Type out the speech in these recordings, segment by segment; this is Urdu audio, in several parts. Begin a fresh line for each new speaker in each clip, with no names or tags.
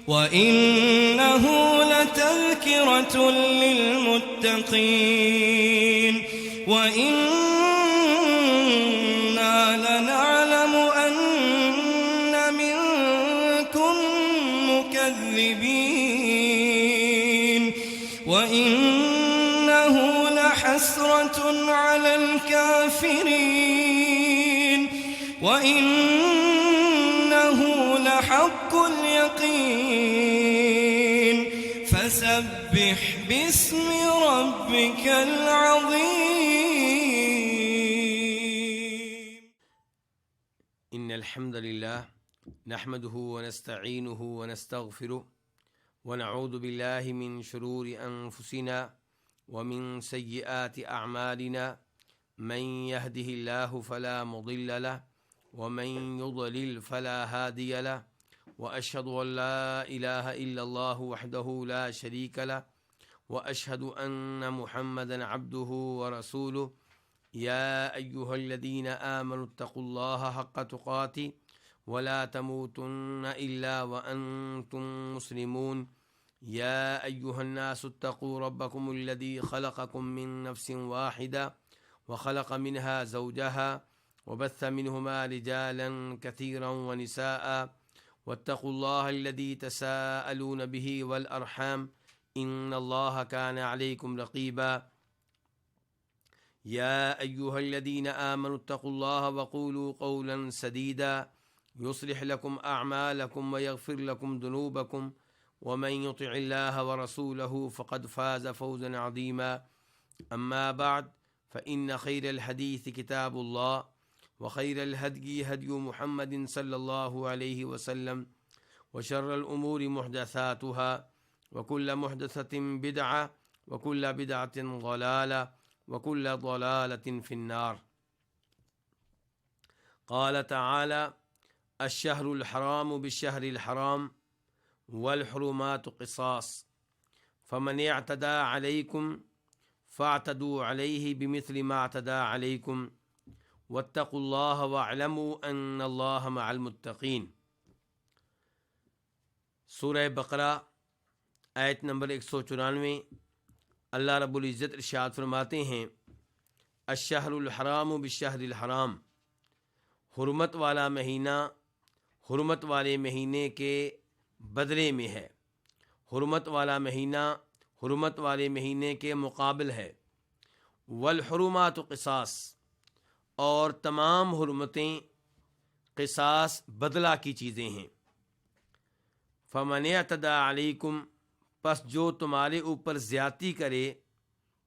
وَإِنَّهُ لَتَذْكِرَةٌ لِّلْمُتَّقِينَ وَإِنَّا لَنَعْلَمُ أَنَّ مِنكُم مُّكَذِّبِينَ وَإِنَّهُ لَحَسْرَةٌ عَلَى الْكَافِرِينَ وَإِنَّهُ لَحَقُّ الْيَقِينِ فَسَبِّحْ بِاسْمِ رَبِّكَ الْعَظِيمِ.
إن الحمد لله نحمده ونستعينه ونستغفره ونعوذ بالله من شرور أنفسنا ومن سيئات أعمالنا من يهده الله فلا مضل له ومن يضلل فلا هادي له وأشهد أن لا إله إلا الله وحده لا شريك له وأشهد أن محمدا عبده ورسوله يا أيها الذين آمنوا اتقوا الله حق تقاته ولا تموتن إلا وأنتم مسلمون يا أيها الناس اتقوا ربكم الذي خلقكم من نفس واحدة وخلق منها زوجها وبث منهما رجالا كثيرا ونساء واتقوا الله الذي تساءلون به والأرحام إن الله كان عليكم رقيبا يا أيها الذين آمنوا اتقوا الله وقولوا قولا سديدا يصلح لكم أعمالكم ويغفر لكم ذنوبكم ومن يطع الله ورسوله فقد فاز فوزا عظيما أما بعد فإن خير الحديث كتاب الله وخير الهدي هدي محمد صلى الله عليه وسلم وشر الأمور محدثاتها وكل محدثة بدعة وكل بدعة ضلالة وكل ضلالة في النار. قال تعالى الشهر الحرام بالشهر الحرام والحرمات قصاص فمن اعتدى عليكم فاعتدوا عليه بمثل ما اعتدى عليكم واتقوا الله واعلموا ان الله مع المتقین. سورہ بقرہ آیت نمبر 194. اللہ رب العزت ارشاد فرماتے ہیں الشہر الحرام بالشہر الحرام، حرمت والا مہینہ حرمت والے مہینے کے بدلے میں ہے، حرمت والا مہینہ حرمت والے مہینے کے مقابل ہے. والحرمات قصاص، اور تمام حرمتیں قصاص بدلہ کی چیزیں ہیں. فمن اعتدى علیکم، پس جو تمہارے اوپر زیادتی کرے،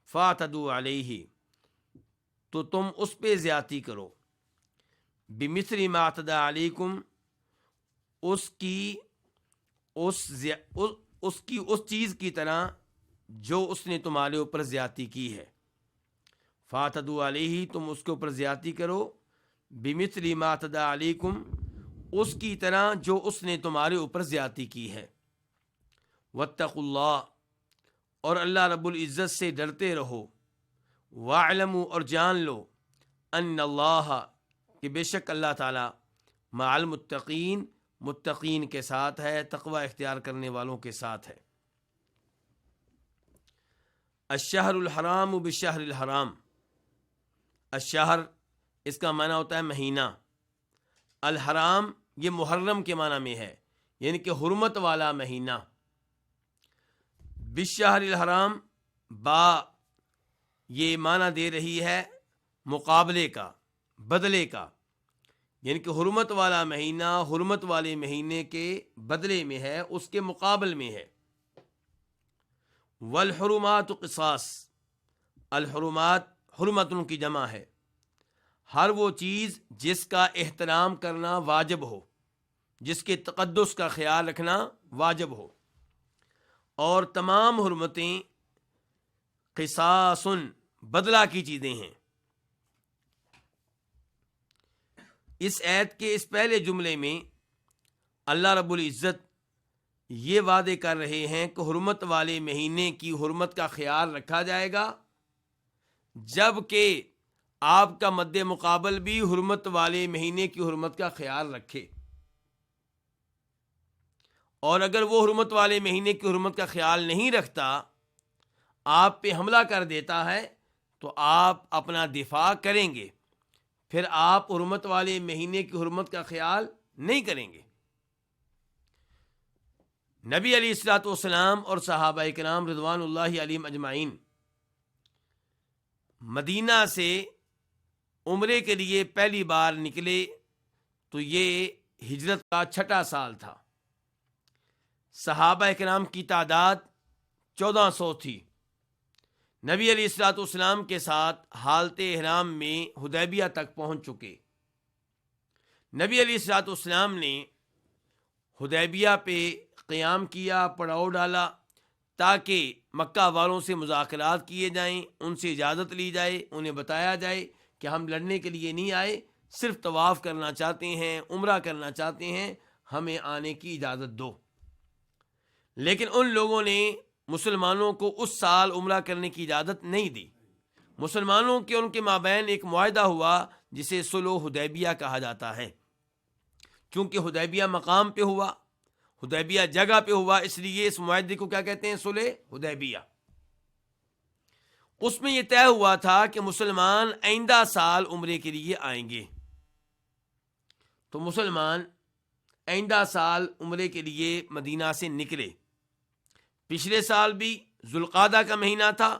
فاعتدوا علیہ، تو تم اس پہ زیادتی کرو. بمثل ما اعتدى علیکم، اس چیز کی طرح جو اس نے تمہارے اوپر زیادتی کی ہے. فاعتدوا علیہ، تم اس کے اوپر زیادتی کرو. بمثل ما اعتدى علیکم، اس کی طرح جو اس نے تمہارے اوپر زیادتی کی ہے. واتقوا اللہ، اور اللہ رب العزت سے ڈرتے رہو. واعلموا، اور جان لو. ان اللہ، کہ بے شک اللہ تعالی مع المتقین، متقین کے ساتھ ہے، تقوی اختیار کرنے والوں کے ساتھ ہے. الشہر الحرام بالشہر الحرام، الشہر اس کا معنی ہوتا ہے مہینہ. الحرام یہ محرم کے معنی میں ہے، یعنی کہ حرمت والا مہینہ. بالشہر الحرام، با یہ معنی دے رہی ہے مقابلے کا، بدلے کا، یعنی کہ حرمت والا مہینہ حرمت والے مہینے کے بدلے میں ہے، اس کے مقابل میں ہے. والحرمات قصاص، الحرمات حرمتن کی جمع ہے. ہر وہ چیز جس کا احترام کرنا واجب ہو، جس کے تقدس کا خیال رکھنا واجب ہو. اور تمام حرمتیں قصاص، بدلہ کی چیزیں ہیں. اس آیت کے اس پہلے جملے میں اللہ رب العزت یہ وعدے کر رہے ہیں کہ حرمت والے مہینے کی حرمت کا خیال رکھا جائے گا، جب کہ آپ کا مد مقابل بھی حرمت والے مہینے کی حرمت کا خیال رکھے. اور اگر وہ حرمت والے مہینے کی حرمت کا خیال نہیں رکھتا، آپ پہ حملہ کر دیتا ہے، تو آپ اپنا دفاع کریں گے، پھر آپ حرمت والے مہینے کی حرمت کا خیال نہیں کریں گے۔ نبی علیہ الصلوۃ والسلام اور صحابہ کرام رضوان اللہ علیہم اجمعین مدینہ سے عمرے کے لیے پہلی بار نکلے تو یہ ہجرت کا 6واں سال تھا۔ صحابہ کرام کی تعداد 1400 تھی۔ نبی علیہ الصلوۃ والسلام کے ساتھ حالت احرام میں حدیبیہ تک پہنچ چکے۔ نبی علیہ الصلوۃ والسلام نے حدیبیہ پہ قیام کیا، پڑاؤ ڈالا، تاکہ مکہ والوں سے مذاکرات کیے جائیں، ان سے اجازت لی جائے، انہیں بتایا جائے کہ ہم لڑنے کے لیے نہیں آئے، صرف طواف کرنا چاہتے ہیں، عمرہ کرنا چاہتے ہیں، ہمیں آنے کی اجازت دو۔ لیکن ان لوگوں نے مسلمانوں کو اس سال عمرہ کرنے کی اجازت نہیں دی۔ مسلمانوں کے ان کے مابین ایک معاہدہ ہوا جسے صلح حدیبیہ کہا جاتا ہے۔ چونکہ حدیبیہ مقام پہ ہوا، حدیبیہ جگہ پہ ہوا، اس لیے اس معاہدے کو کیا کہتے ہیں؟ صلح حدیبیہ۔ اس میں یہ طے ہوا تھا کہ مسلمان آئندہ سال عمرے کے لیے آئیں گے۔ تو مسلمان آئندہ سال عمرے کے لیے مدینہ سے نکلے۔ پچھلے سال بھی ذوالقعدہ کا مہینہ تھا،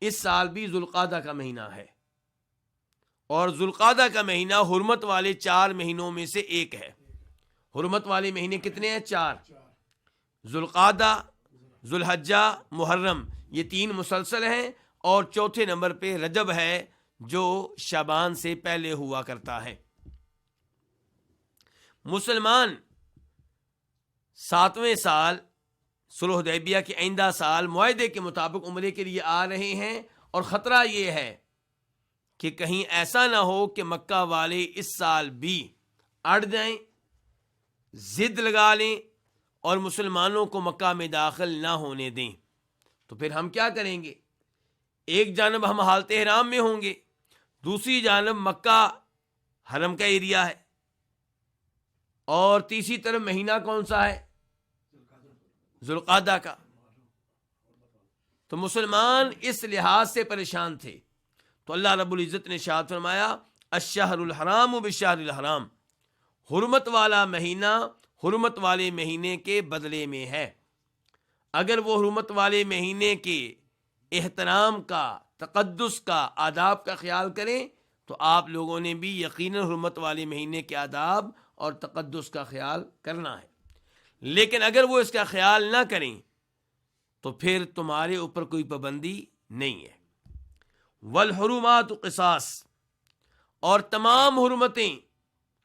اس سال بھی ذوالقعدہ کا مہینہ ہے، اور ذوالقعدہ کا مہینہ حرمت والے 4 مہینوں میں سے ایک ہے۔ حرمت والے مہینے کتنے ہیں؟ 4۔ ذوالقعدہ، ذوالحجہ، محرم، یہ 3 مسلسل ہیں، اور چوتھے نمبر پہ رجب ہے جو شعبان سے پہلے ہوا کرتا ہے۔ مسلمان 7ویں سال صلح حدیبیہ کے آئندہ سال معاہدے کے مطابق عمرے کے لیے آ رہے ہیں، اور خطرہ یہ ہے کہ کہیں ایسا نہ ہو کہ مکہ والے اس سال بھی اڑ جائیں، ضد لگا لیں اور مسلمانوں کو مکہ میں داخل نہ ہونے دیں۔ تو پھر ہم کیا کریں گے؟ ایک جانب ہم حالت احرام میں ہوں گے، دوسری جانب مکہ حرم کا ایریا ہے، اور تیسری طرف مہینہ کون سا ہے؟ ذوالقعدہ کا۔ تو مسلمان اس لحاظ سے پریشان تھے، تو اللہ رب العزت نے ارشاد فرمایا الشہر الحرام بالشہر الحرام، حرمت والا مہینہ حرمت والے مہینے کے بدلے میں ہے۔ اگر وہ حرمت والے مہینے کے احترام کا، تقدس کا، آداب کا خیال کریں تو آپ لوگوں نے بھی یقیناً حرمت والے مہینے کے آداب اور تقدس کا خیال کرنا ہے۔ لیکن اگر وہ اس کا خیال نہ کریں تو پھر تمہارے اوپر کوئی پابندی نہیں ہے۔ والحرمات قصاص، اور تمام حرمتیں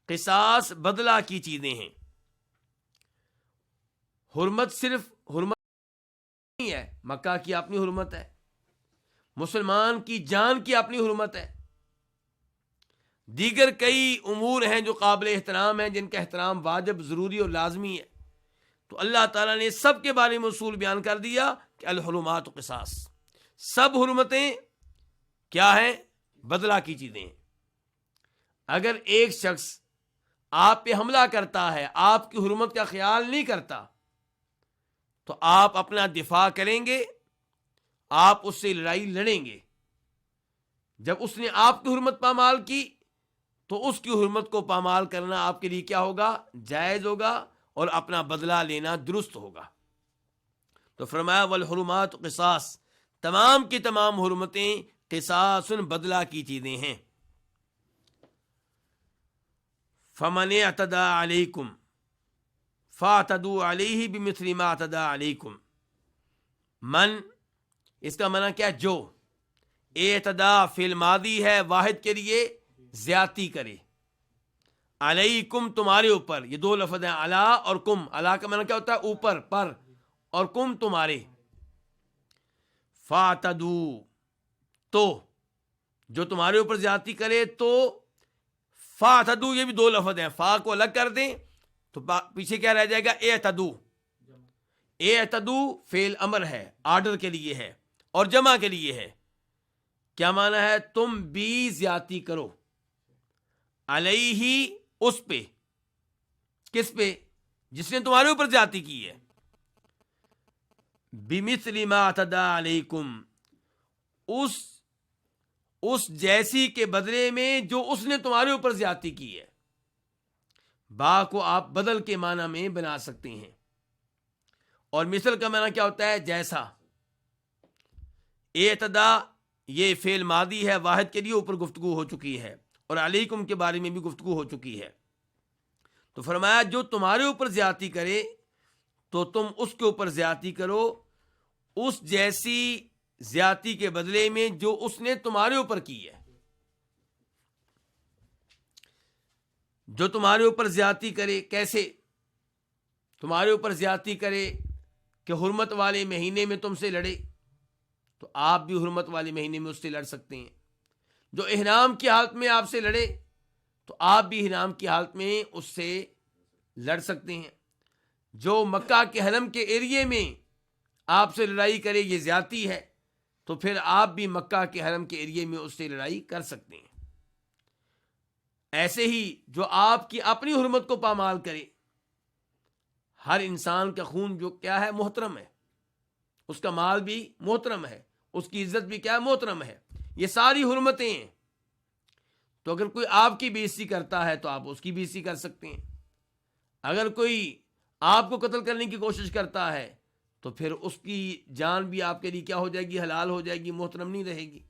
قصاص بدلہ کی چیزیں ہیں۔ حرمت صرف حرمت نہیں ہے، مکہ کی اپنی حرمت ہے، مسلمان کی جان کی اپنی حرمت ہے، دیگر کئی امور ہیں جو قابل احترام ہیں، جن کا احترام واجب، ضروری اور لازمی ہے۔ تو اللہ تعالیٰ نے سب کے بارے میں اصول بیان کر دیا کہ الحرمات قصاص، سب حرمتیں کیا ہیں؟ بدلہ کی چیزیں ہیں۔ اگر ایک شخص آپ پہ حملہ کرتا ہے، آپ کی حرمت کا خیال نہیں کرتا، تو آپ اپنا دفاع کریں گے، آپ اس سے لڑائی لڑیں گے۔ جب اس نے آپ کی حرمت پامال کی تو اس کی حرمت کو پامال کرنا آپ کے لیے کیا ہوگا؟ جائز ہوگا، اور اپنا بدلہ لینا درست ہوگا۔ تو فرمایا والحرمات قصاص، تمام کی تمام حرمتیں قصاص بدلہ کی چیزیں ہیں۔ فمن اعتدى علیکم فاعتدوا علیہ بمثل ما اعتدى علیکم۔ من، اس کا معنی کیا؟ جو۔ اعتدا فعل ماضی ہے، واحد کے لیے زیادتی کرے، علیکم تمہارے اوپر، یہ 2 لفظ ہیں، علا اور کم۔ علا کا معنی کیا ہوتا ہے؟ اوپر، پر، اور کم تمہارے۔ فاعتدوا، تو جو تمہارے اوپر زیادتی کرے، تو فاعتدوا یہ بھی 2 لفظ ہیں، فا کو الگ کر دیں تو پیچھے کیا رہ جائے گا؟ اعتدوا۔ اعتدوا فعل امر ہے، آرڈر کے لیے ہے اور جمع کے لیے ہے۔ کیا معنی ہے؟ تم بھی زیادتی کرو، علیہ اس پہ، کس پہ؟ جس نے تمہارے اوپر زیادتی کی ہے، بِمِثْلِ مَا اعْتَدَىٰ عَلَيْكُمْ، اس جیسی کے بدلے میں جو اس نے تمہارے اوپر زیادتی کی ہے۔ با کو آپ بدل کے معنی میں بنا سکتے ہیں، اور مثل کا معنی کیا ہوتا ہے؟ جیسا۔ اعتدا یہ فعل ماضی ہے، واحد کے لیے اوپر گفتگو ہو چکی ہے، اور علیکم کے بارے میں بھی گفتگو ہو چکی ہے۔ تو فرمایا جو تمہارے اوپر زیادتی کرے تو تم اس کے اوپر زیادتی کرو، اس جیسی زیادتی کے بدلے میں جو اس نے تمہارے اوپر کی ہے۔ جو تمہارے اوپر زیادتی کرے، کیسے؟ تمہارے اوپر زیادتی کرے کہ حرمت والے مہینے میں تم سے لڑے، تو آپ بھی حرمت والے مہینے میں اس سے لڑ سکتے ہیں۔ جو احرام کی حالت میں آپ سے لڑے، تو آپ بھی احرام کی حالت میں اس سے لڑ سکتے ہیں۔ جو مکہ کے حرم کے ایریے میں آپ سے لڑائی کرے، یہ زیادتی ہے، تو پھر آپ بھی مکہ کے حرم کے ایریے میں اس سے لڑائی کر سکتے ہیں۔ ایسے ہی جو آپ کی اپنی حرمت کو پامال کرے، ہر انسان کا خون جو کیا ہے؟ محترم ہے، اس کا مال بھی محترم ہے، اس کی عزت بھی کیا ہے؟ محترم ہے، یہ ساری حرمتیں ہیں۔ تو اگر کوئی آپ کی بے عزتی کرتا ہے تو آپ اس کی بے عزتی کر سکتے ہیں۔ اگر کوئی آپ کو قتل کرنے کی کوشش کرتا ہے تو پھر اس کی جان بھی آپ کے لیے کیا ہو جائے گی؟ حلال ہو جائے گی، محترم نہیں رہے گی۔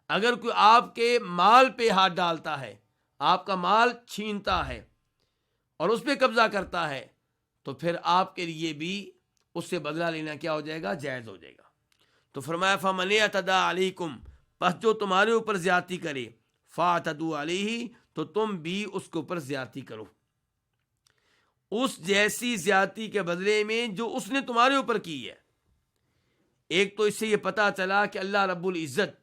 اگر کوئی آپ کے مال پہ ہاتھ ڈالتا ہے، آپ کا مال چھینتا ہے اور اس پہ قبضہ کرتا ہے، تو پھر آپ کے لیے بھی اس سے بدلہ لینا کیا ہو جائے گا؟ جائز ہو جائے گا۔ تو فرمایا فَمَنِ اعْتَدَىٰ عَلَيْكُمْ، پس جو تمہارے اوپر زیادتی کرے، فَاعْتَدُوا عَلَيْهِ، تو تم بھی اس کے اوپر زیادتی کرو، اس جیسی زیادتی کے بدلے میں جو اس نے تمہارے اوپر کی ہے۔ ایک تو اس سے یہ پتہ چلا کہ اللہ رب العزت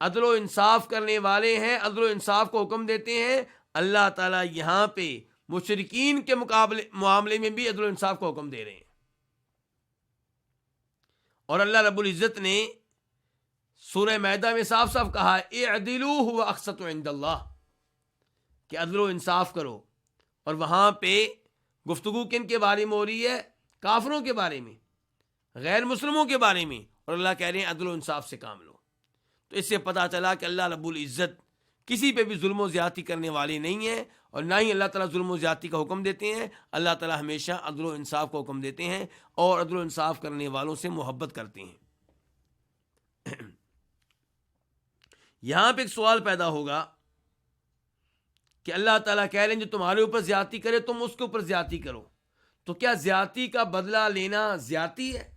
عدل و انصاف کرنے والے ہیں، عدل و انصاف کو حکم دیتے ہیں۔ اللہ تعالیٰ یہاں پہ مشرکین کے معاملے میں بھی عدل و انصاف کو حکم دے رہے ہیں، اور اللہ رب العزت نے سورہ مائدہ میں صاف صاف کہا ہے اعدلوا هو اقسط عند اللہ، کہ عدل و انصاف کرو۔ اور وہاں پہ گفتگو کن کے بارے میں ہو رہی ہے؟ کافروں کے بارے میں، غیر مسلموں کے بارے میں، اور اللہ کہہ رہے ہیں عدل و انصاف سے کام لو۔ تو اس سے پتہ چلا کہ اللہ رب العزت کسی پہ بھی ظلم و زیادتی کرنے والے نہیں ہیں، اور نہ ہی اللہ تعالیٰ ظلم و زیادتی کا حکم دیتے ہیں۔ اللہ تعالیٰ ہمیشہ عدل و انصاف کا حکم دیتے ہیں اور عدل و انصاف کرنے والوں سے محبت کرتے ہیں۔ یہاں پہ ایک سوال پیدا ہوگا کہ اللہ تعالیٰ کہہ رہے ہیں جو تمہارے اوپر زیادتی کرے تم اس کے اوپر زیادتی کرو، تو کیا زیادتی کا بدلہ لینا زیادتی ہے؟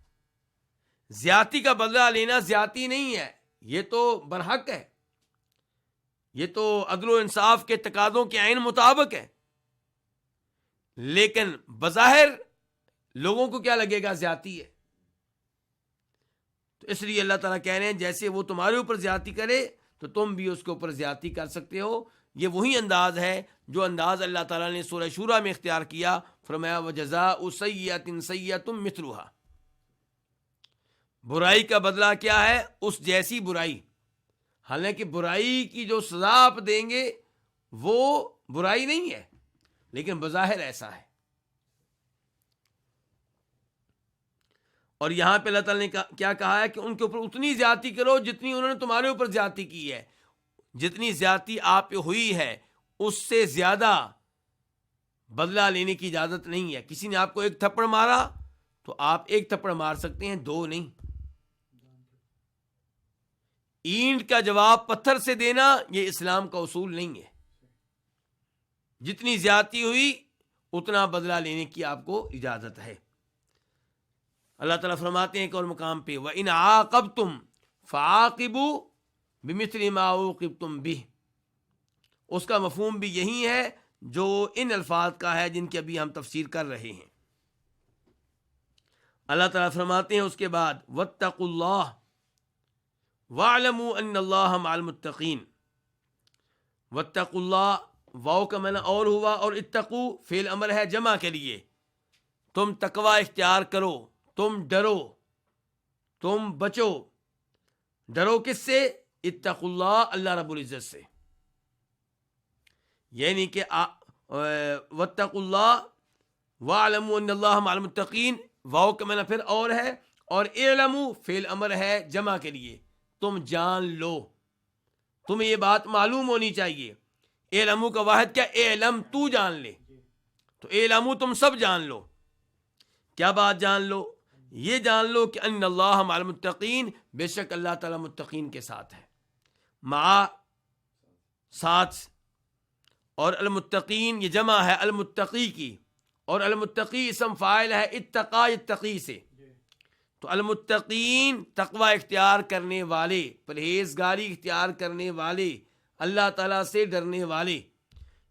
زیادتی کا بدلہ لینا زیادتی نہیں ہے، یہ تو برحق ہے، یہ تو عدل و انصاف کے تقاضوں کے عین مطابق ہے، لیکن بظاہر لوگوں کو کیا لگے گا؟ زیادتی ہے۔ تو اس لیے اللہ تعالیٰ کہہ رہے ہیں جیسے وہ تمہارے اوپر زیادتی کرے تو تم بھی اس کے اوپر زیادتی کر سکتے ہو۔ یہ وہی انداز ہے جو انداز اللہ تعالیٰ نے سورہ شورى میں اختیار کیا، فرمایا وَجَزَاءُ سَيِّئَةٍ سَيِّئَةٌ مِثْلُهَا، برائی کا بدلہ کیا ہے؟ اس جیسی برائی۔ حالانکہ برائی کی جو سزا آپ دیں گے وہ برائی نہیں ہے، لیکن بظاہر ایسا ہے۔ اور یہاں پہ اللہ تعالیٰ نے کیا کہا ہے کہ ان کے اوپر اتنی زیادتی کرو جتنی انہوں نے تمہارے اوپر زیادتی کی ہے۔ جتنی زیادتی آپ پہ ہوئی ہے اس سے زیادہ بدلہ لینے کی اجازت نہیں ہے۔ کسی نے آپ کو ایک تھپڑ مارا تو آپ ایک تھپڑ مار سکتے ہیں، دو نہیں۔ اینٹ کا جواب پتھر سے دینا یہ اسلام کا اصول نہیں ہے۔ جتنی زیادتی ہوئی اتنا بدلہ لینے کی آپ کو اجازت ہے۔ اللہ تعالیٰ فرماتے ہیں ایک اور مقام پہ وَإِنْ عَاقَبْتُمْ فَعَاقِبُوا بِمِثْلِ مَا عُوقِبْتُمْ بِهِ، اس کا مفہوم بھی یہی ہے جو ان الفاظ کا ہے جن کی ابھی ہم تفسیر کر رہے ہیں۔ اللہ تعالیٰ فرماتے ہیں اس کے بعد وَاتَّقُوا اللَّهَ وَاعْلَمُوا أَنَّ اللَّهَ مَعَ الْمُتَّقِينَ۔ وَاتَّقُوا اللَّهَ، واو کا معنی اور ہوا، اور اتقوا فعل امر ہے جمع کے لیے۔ تم تقوی اختیار کرو، تم ڈرو، تم بچو۔ ڈرو کس سے؟ اتقوا اللہ، اللہ رب العزت سے۔ یعنی کہ واتقوا اللہ وَاعْلَمُوا أَنَّ اللَّهَ مَعَ الْمُتَّقِينَ، واو کا معنی پھر اور ہے، اور اعلموا فعل امر ہے جمع کے لیے، تم جان لو، تمہیں یہ بات معلوم ہونی چاہیے۔ اعلموا کا واحد کیا؟ اعلم، تو جان لے، تو اعلموا تم سب جان لو۔ کیا بات جان لو؟ یہ جان لو کہ ان اللہ مع المتقین، بے شک اللہ تعالیٰ متقین کے ساتھ ہے۔ مع ساتھ، اور المتقین یہ جمع ہے المتقی کی، اور المتقی اسم فاعل ہے اتقا یتقی سے، تو المتقین تقوی اختیار کرنے والے، پرہیزگاری اختیار کرنے والے، اللہ تعالیٰ سے ڈرنے والے،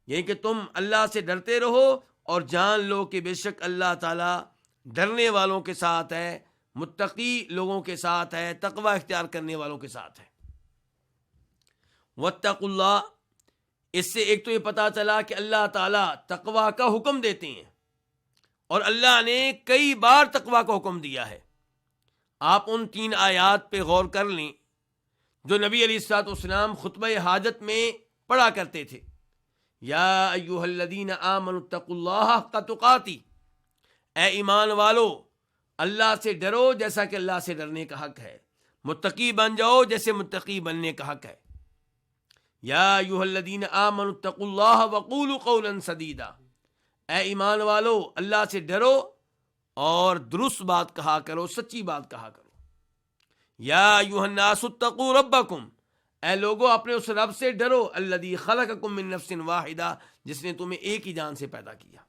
یعنی کہ تم اللہ سے ڈرتے رہو اور جان لو کہ بے شک اللہ تعالیٰ ڈرنے والوں کے ساتھ ہے، متقی لوگوں کے ساتھ ہے، تقوی اختیار کرنے والوں کے ساتھ ہے۔ واتقوا اللہ، اس سے ایک تو یہ پتہ چلا کہ اللہ تعالیٰ تقوی کا حکم دیتے ہیں، اور اللہ نے کئی بار تقوی کا حکم دیا ہے۔ آپ ان 3 آیات پہ غور کر لیں جو نبی علیہ الصلوۃ والسلام خطبہ حاجت میں پڑھا کرتے تھے۔ یا ایھا الذین آمنوا اتقوا اللہ حق تقاتہ، اے ایمان والو اللہ سے ڈرو جیسا کہ اللہ سے ڈرنے کا حق ہے، متقی بن جاؤ جیسے متقی بننے کا حق ہے۔ یا ایھا الذین آمنوا اتقوا اللہ وقولوا قولا سدیدا، اے ایمان والو اللہ سے ڈرو اور درست بات کہا کرو، سچی بات کہا کرو۔ یا ایھا الناس اتقوا ربکم، اے لوگو اپنے اس رب سے ڈرو، الذی خلقکم من نفس واحدہ، جس نے تمہیں ایک ہی جان سے پیدا کیا۔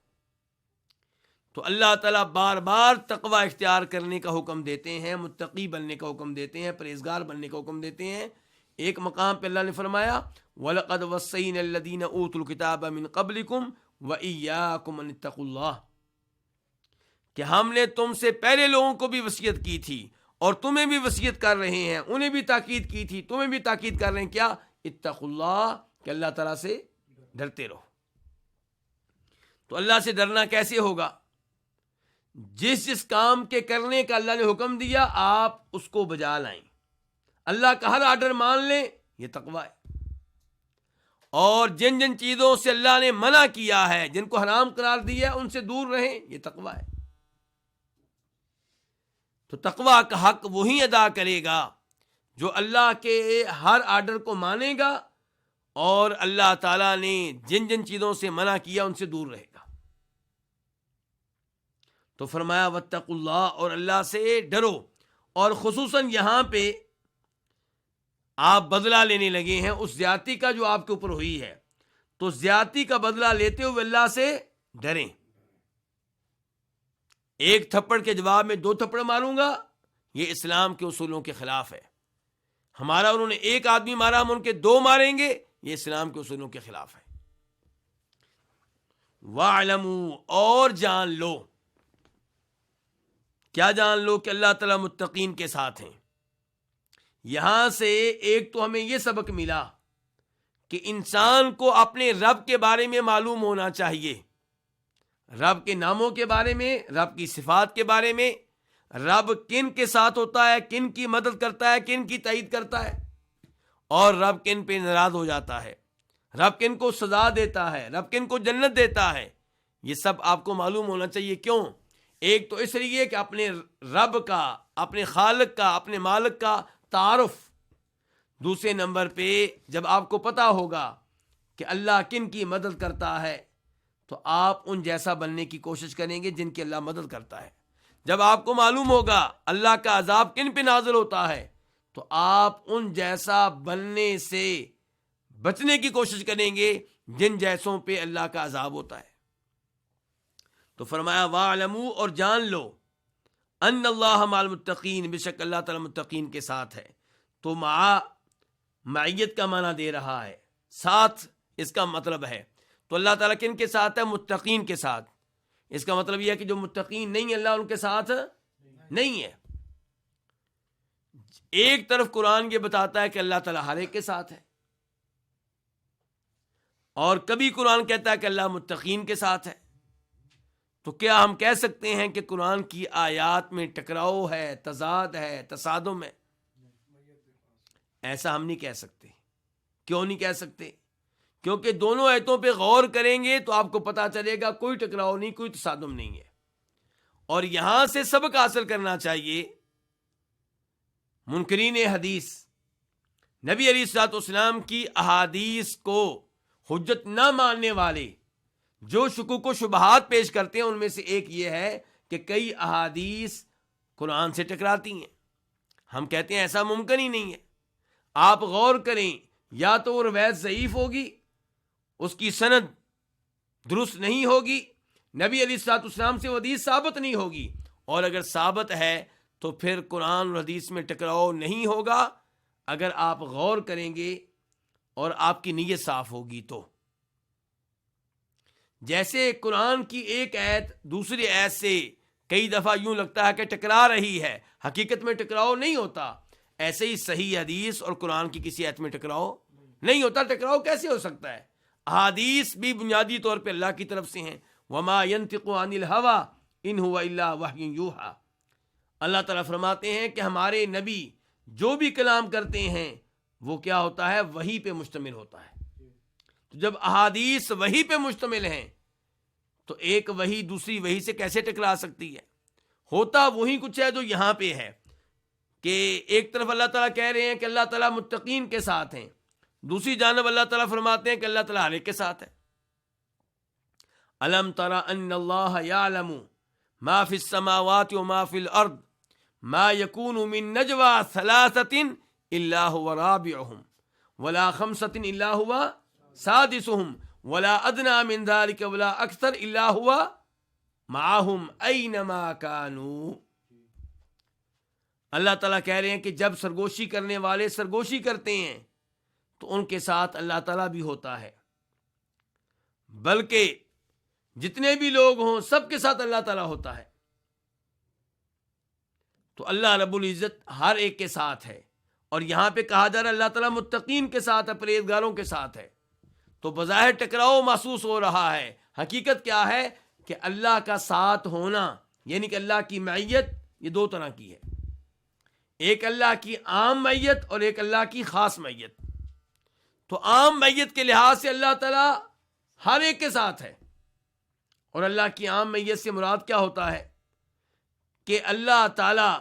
تو اللہ تعالیٰ بار بار تقوی اختیار کرنے کا حکم دیتے ہیں، متقی بننے کا حکم دیتے ہیں، پرہیزگار بننے کا حکم دیتے ہیں۔ ایک مقام پہ اللہ نے فرمایا وَلَقَدْ وَصَّيْنَا الَّذِينَ أُوتُوا الْكِتَابَ مِن قَبْلِكُمْ وَإِيَّاكُمْ أَنِ اتَّقُوا اللَّهَ، کہ ہم نے تم سے پہلے لوگوں کو بھی وصیت کی تھی اور تمہیں بھی وصیت کر رہے ہیں، انہیں بھی تاکید کی تھی، تمہیں بھی تاکید کر رہے ہیں، کیا؟ اتقوا اللہ، کہ اللہ تعالیٰ سے ڈرتے رہو۔ تو اللہ سے ڈرنا کیسے ہوگا؟ جس کام کے کرنے کا اللہ نے حکم دیا آپ اس کو بجا لائیں، اللہ کا ہر آرڈر مان لیں، یہ تقوی ہے۔ اور جن جن چیزوں سے اللہ نے منع کیا ہے، جن کو حرام قرار دیا ہے، ان سے دور رہیں، یہ تقوی ہے۔ تو تقوی کا حق وہی ادا کرے گا جو اللہ کے ہر آرڈر کو مانے گا اور اللہ تعالیٰ نے جن جن چیزوں سے منع کیا ان سے دور رہے گا۔ تو فرمایا واتقوا اللہ، اور اللہ سے ڈرو، اور خصوصاً یہاں پہ آپ بدلہ لینے لگے ہیں اس زیادتی کا جو آپ کے اوپر ہوئی ہے، تو زیادتی کا بدلہ لیتے ہوئے اللہ سے ڈریں۔ ایک تھپڑ کے جواب میں 2 تھپڑ ماروں گا، یہ اسلام کے اصولوں کے خلاف ہے۔ ہمارا انہوں نے 1 آدمی مارا، ہم ان کے 2 ماریں گے، یہ اسلام کے اصولوں کے خلاف ہے۔ وَاعْلَمُوا، اور جان لو، کیا جان لو؟ کہ اللہ تعالیٰ متقین کے ساتھ ہیں۔ یہاں سے ایک تو ہمیں یہ سبق ملا کہ انسان کو اپنے رب کے بارے میں معلوم ہونا چاہیے، رب کے ناموں کے بارے میں، رب کی صفات کے بارے میں، رب کن کے ساتھ ہوتا ہے، کن کی مدد کرتا ہے، کن کی تائید کرتا ہے، اور رب کن پہ ناراض ہو جاتا ہے، رب کن کو سزا دیتا ہے، رب کن کو جنت دیتا ہے، یہ سب آپ کو معلوم ہونا چاہیے۔ کیوں؟ ایک تو اس لیے کہ اپنے رب کا، اپنے خالق کا، اپنے مالک کا تعارف، دوسرے نمبر پہ جب آپ کو پتا ہوگا کہ اللہ کن کی مدد کرتا ہے تو آپ ان جیسا بننے کی کوشش کریں گے جن کی اللہ مدد کرتا ہے۔ جب آپ کو معلوم ہوگا اللہ کا عذاب کن پہ نازل ہوتا ہے تو آپ ان جیسا بننے سے بچنے کی کوشش کریں گے جن جیسوں پہ اللہ کا عذاب ہوتا ہے۔ تو فرمایا وَاعْلَمُوا، اور جان لو، ان اللہ مع المتقین، بے شک اللہ تعالیٰ متقین کے ساتھ ہے۔ تو معیت کا معنی دے رہا ہے، ساتھ اس کا مطلب ہے۔ تو اللہ تعالیٰ کن کے ساتھ ہے؟ متقین کے ساتھ۔ اس کا مطلب یہ ہے کہ جو متقین نہیں ہیں اللہ ان کے ساتھ نہیں ہے۔ ایک طرف قرآن یہ بتاتا ہے کہ اللہ تعالیٰ ہر ایک کے ساتھ ہے، اور کبھی قرآن کہتا ہے کہ اللہ متقین کے ساتھ ہے۔ تو کیا ہم کہہ سکتے ہیں کہ قرآن کی آیات میں ٹکراؤ ہے، تضاد ہے، تصادم ہے؟ ایسا ہم نہیں کہہ سکتے۔ کیوں نہیں کہہ سکتے؟ کیونکہ دونوں آیتوں پہ غور کریں گے تو آپ کو پتہ چلے گا کوئی ٹکراؤ نہیں، کوئی تصادم نہیں ہے، اور یہاں سے سبق حاصل کرنا چاہیے منکرین حدیث، نبی علیہ الصلوۃ والسلام کی احادیث کو حجت نہ ماننے والے جو شکوک و شبہات پیش کرتے ہیں، ان میں سے ایک یہ ہے کہ کئی احادیث قرآن سے ٹکراتی ہیں۔ ہم کہتے ہیں ایسا ممکن ہی نہیں ہے، آپ غور کریں، یا تو وہ روایت ضعیف ہوگی، اس کی سند درست نہیں ہوگی، نبی علیہ الصلوۃ والسلام سے وہ حدیث ثابت نہیں ہوگی، اور اگر ثابت ہے تو پھر قرآن اور حدیث میں ٹکراؤ نہیں ہوگا اگر آپ غور کریں گے اور آپ کی نیت صاف ہوگی تو۔ جیسے قرآن کی ایک آیت دوسری آیت سے کئی دفعہ یوں لگتا ہے کہ ٹکرا رہی ہے، حقیقت میں ٹکراؤ نہیں ہوتا، ایسے ہی صحیح حدیث اور قرآن کی کسی آیت میں ٹکراؤ نہیں ہوتا۔ ٹکراؤ کیسے ہو سکتا ہے؟ احادیث بھی بنیادی طور پہ اللہ کی طرف سے ہیں، وما ينطق عن الهوى ان هو الا وحی یوحى۔ اللہ تعالیٰ فرماتے ہیں کہ ہمارے نبی جو بھی کلام کرتے ہیں وہ کیا ہوتا ہے؟ وحی پہ مشتمل ہوتا ہے۔ تو جب احادیث وحی پہ مشتمل ہیں تو ایک وحی دوسری وحی سے کیسے ٹکرا سکتی ہے؟ ہوتا وہی کچھ ہے جو یہاں پہ ہے کہ ایک طرف اللہ تعالیٰ کہہ رہے ہیں کہ اللہ تعالیٰ متقین کے ساتھ ہیں، دوسری جانب اللہ تعالیٰ فرماتے ہیں کہ اللہ تعالیٰ ہر ایک کے ساتھ ہے۔ الم تر ان اللہ یعلم ما فی السماوات وما فی الارض ما یکون من نجوى ثلاثة الا هو رابعهم ولا خمسة الا هو سادسهم ولا ادنى من ذلك ولا اکثر الا هو معهم اینما كانوا۔ اللہ تعالیٰ کہہ رہے ہیں کہ جب سرگوشی کرنے والے سرگوشی کرتے ہیں تو ان کے ساتھ اللہ تعالیٰ بھی ہوتا ہے، بلکہ جتنے بھی لوگ ہوں سب کے ساتھ اللہ تعالیٰ ہوتا ہے۔ تو اللہ رب العزت ہر ایک کے ساتھ ہے، اور یہاں پہ کہا جا رہا ہے اللہ تعالیٰ متقین کے ساتھ ہے، پرہیزگاروں کے ساتھ ہے، تو بظاہر ٹکراؤ محسوس ہو رہا ہے، حقیقت کیا ہے کہ اللہ کا ساتھ ہونا یعنی کہ اللہ کی معیت یہ دو طرح کی ہے، ایک اللہ کی عام معیت اور ایک اللہ کی خاص معیت۔ تو عام معیت کے لحاظ سے اللہ تعالیٰ ہر ایک کے ساتھ ہے، اور اللہ کی عام معیت سے مراد کیا ہوتا ہے کہ اللہ تعالیٰ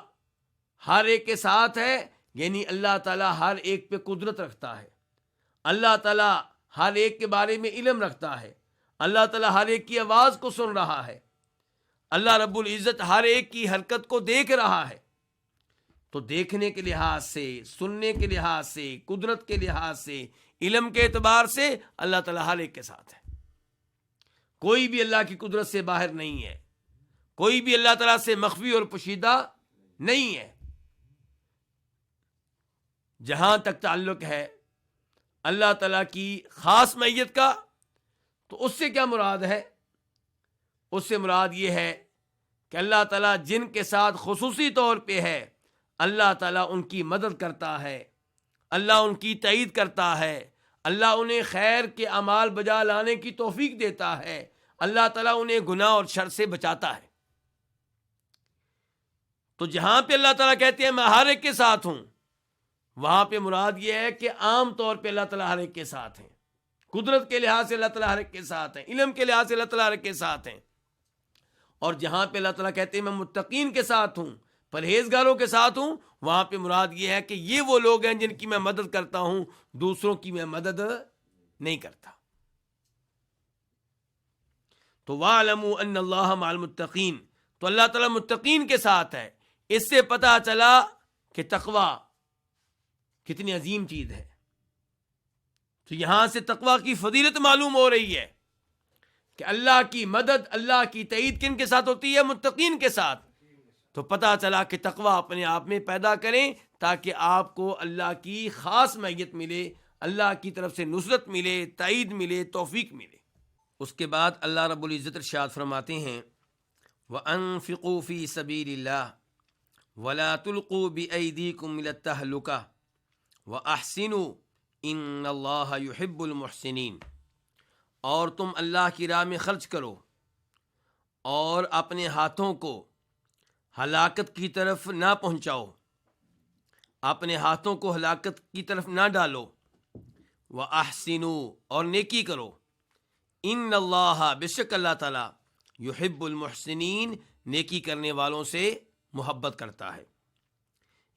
ہر ایک کے ساتھ ہے، یعنی اللہ تعالیٰ ہر ایک پہ قدرت رکھتا ہے، اللہ تعالیٰ ہر ایک کے بارے میں علم رکھتا ہے، اللہ تعالیٰ ہر ایک کی آواز کو سن رہا ہے، اللہ رب العزت ہر ایک کی حرکت کو دیکھ رہا ہے۔ تو دیکھنے کے لحاظ سے، سننے کے لحاظ سے، قدرت کے لحاظ سے، علم کے اعتبار سے اللہ تعالیٰ ہر ایک کے ساتھ ہے، کوئی بھی اللہ کی قدرت سے باہر نہیں ہے، کوئی بھی اللہ تعالیٰ سے مخفی اور پوشیدہ نہیں ہے۔ جہاں تک تعلق ہے اللہ تعالیٰ کی خاص معیت کا، تو اس سے کیا مراد ہے؟ اس سے مراد یہ ہے کہ اللہ تعالیٰ جن کے ساتھ خصوصی طور پہ ہے، اللہ تعالیٰ ان کی مدد کرتا ہے، اللہ ان کی تائید کرتا ہے، اللہ انہیں خیر کے اعمال بجا لانے کی توفیق دیتا ہے، اللہ تعالیٰ انہیں گناہ اور شر سے بچاتا ہے۔ تو جہاں پہ اللہ تعالیٰ کہتے ہیں میں ہر ایک کے ساتھ ہوں، وہاں پہ مراد یہ ہے کہ عام طور پہ اللہ تعالیٰ ہر ایک کے ساتھ ہیں، قدرت کے لحاظ سے اللہ تعالیٰ ہر ایک کے ساتھ ہیں، علم کے لحاظ سے اللہ تعالیٰ ہر ایک کے ساتھ ہیں۔ اور جہاں پہ اللہ تعالیٰ کہتے ہیں میں متقین کے ساتھ ہوں، پرہیزگاروں کے ساتھ ہوں، وہاں پہ مراد یہ ہے کہ یہ وہ لوگ ہیں جن کی میں مدد کرتا ہوں، دوسروں کی میں مدد نہیں کرتا۔ تو وَاعْلَمُوا أَنَّ اللَّهَ مَعَ الْمُتَّقِينَ، تو اللہ تعالیٰ متقین کے ساتھ ہے۔ اس سے پتہ چلا کہ تقوی کتنی عظیم چیز ہے۔ تو یہاں سے تقوی کی فضیلت معلوم ہو رہی ہے کہ اللہ کی مدد، اللہ کی تائید کن کے ساتھ ہوتی ہے؟ متقین کے ساتھ۔ تو پتہ چلا کہ تقوی اپنے آپ میں پیدا کریں تاکہ آپ کو اللہ کی خاص معیت ملے، اللہ کی طرف سے نصرت ملے، تائید ملے، توفیق ملے۔ اس کے بعد اللہ رب العزت ارشاد فرماتے ہیں وَأَنفِقُوا فِي سَبِيلِ اللَّهِ وَلَا تُلْقُوا بِأَيْدِيكُمْ إِلَى التَّهْلُكَةِ وَأَحْسِنُوا إِنَّ اللَّهَ يُحِبُّ الْمُحْسِنِينَ، اور تم اللہ کی راہ میں خرچ کرو اور اپنے ہاتھوں کو ہلاکت کی طرف نہ پہنچاؤ، اپنے ہاتھوں کو ہلاکت کی طرف نہ ڈالو، وَأَحْسِنُوا اور نیکی کرو، ان اللہ بے شک اللہ تعالیٰ یحب المحسنین نیکی کرنے والوں سے محبت کرتا ہے۔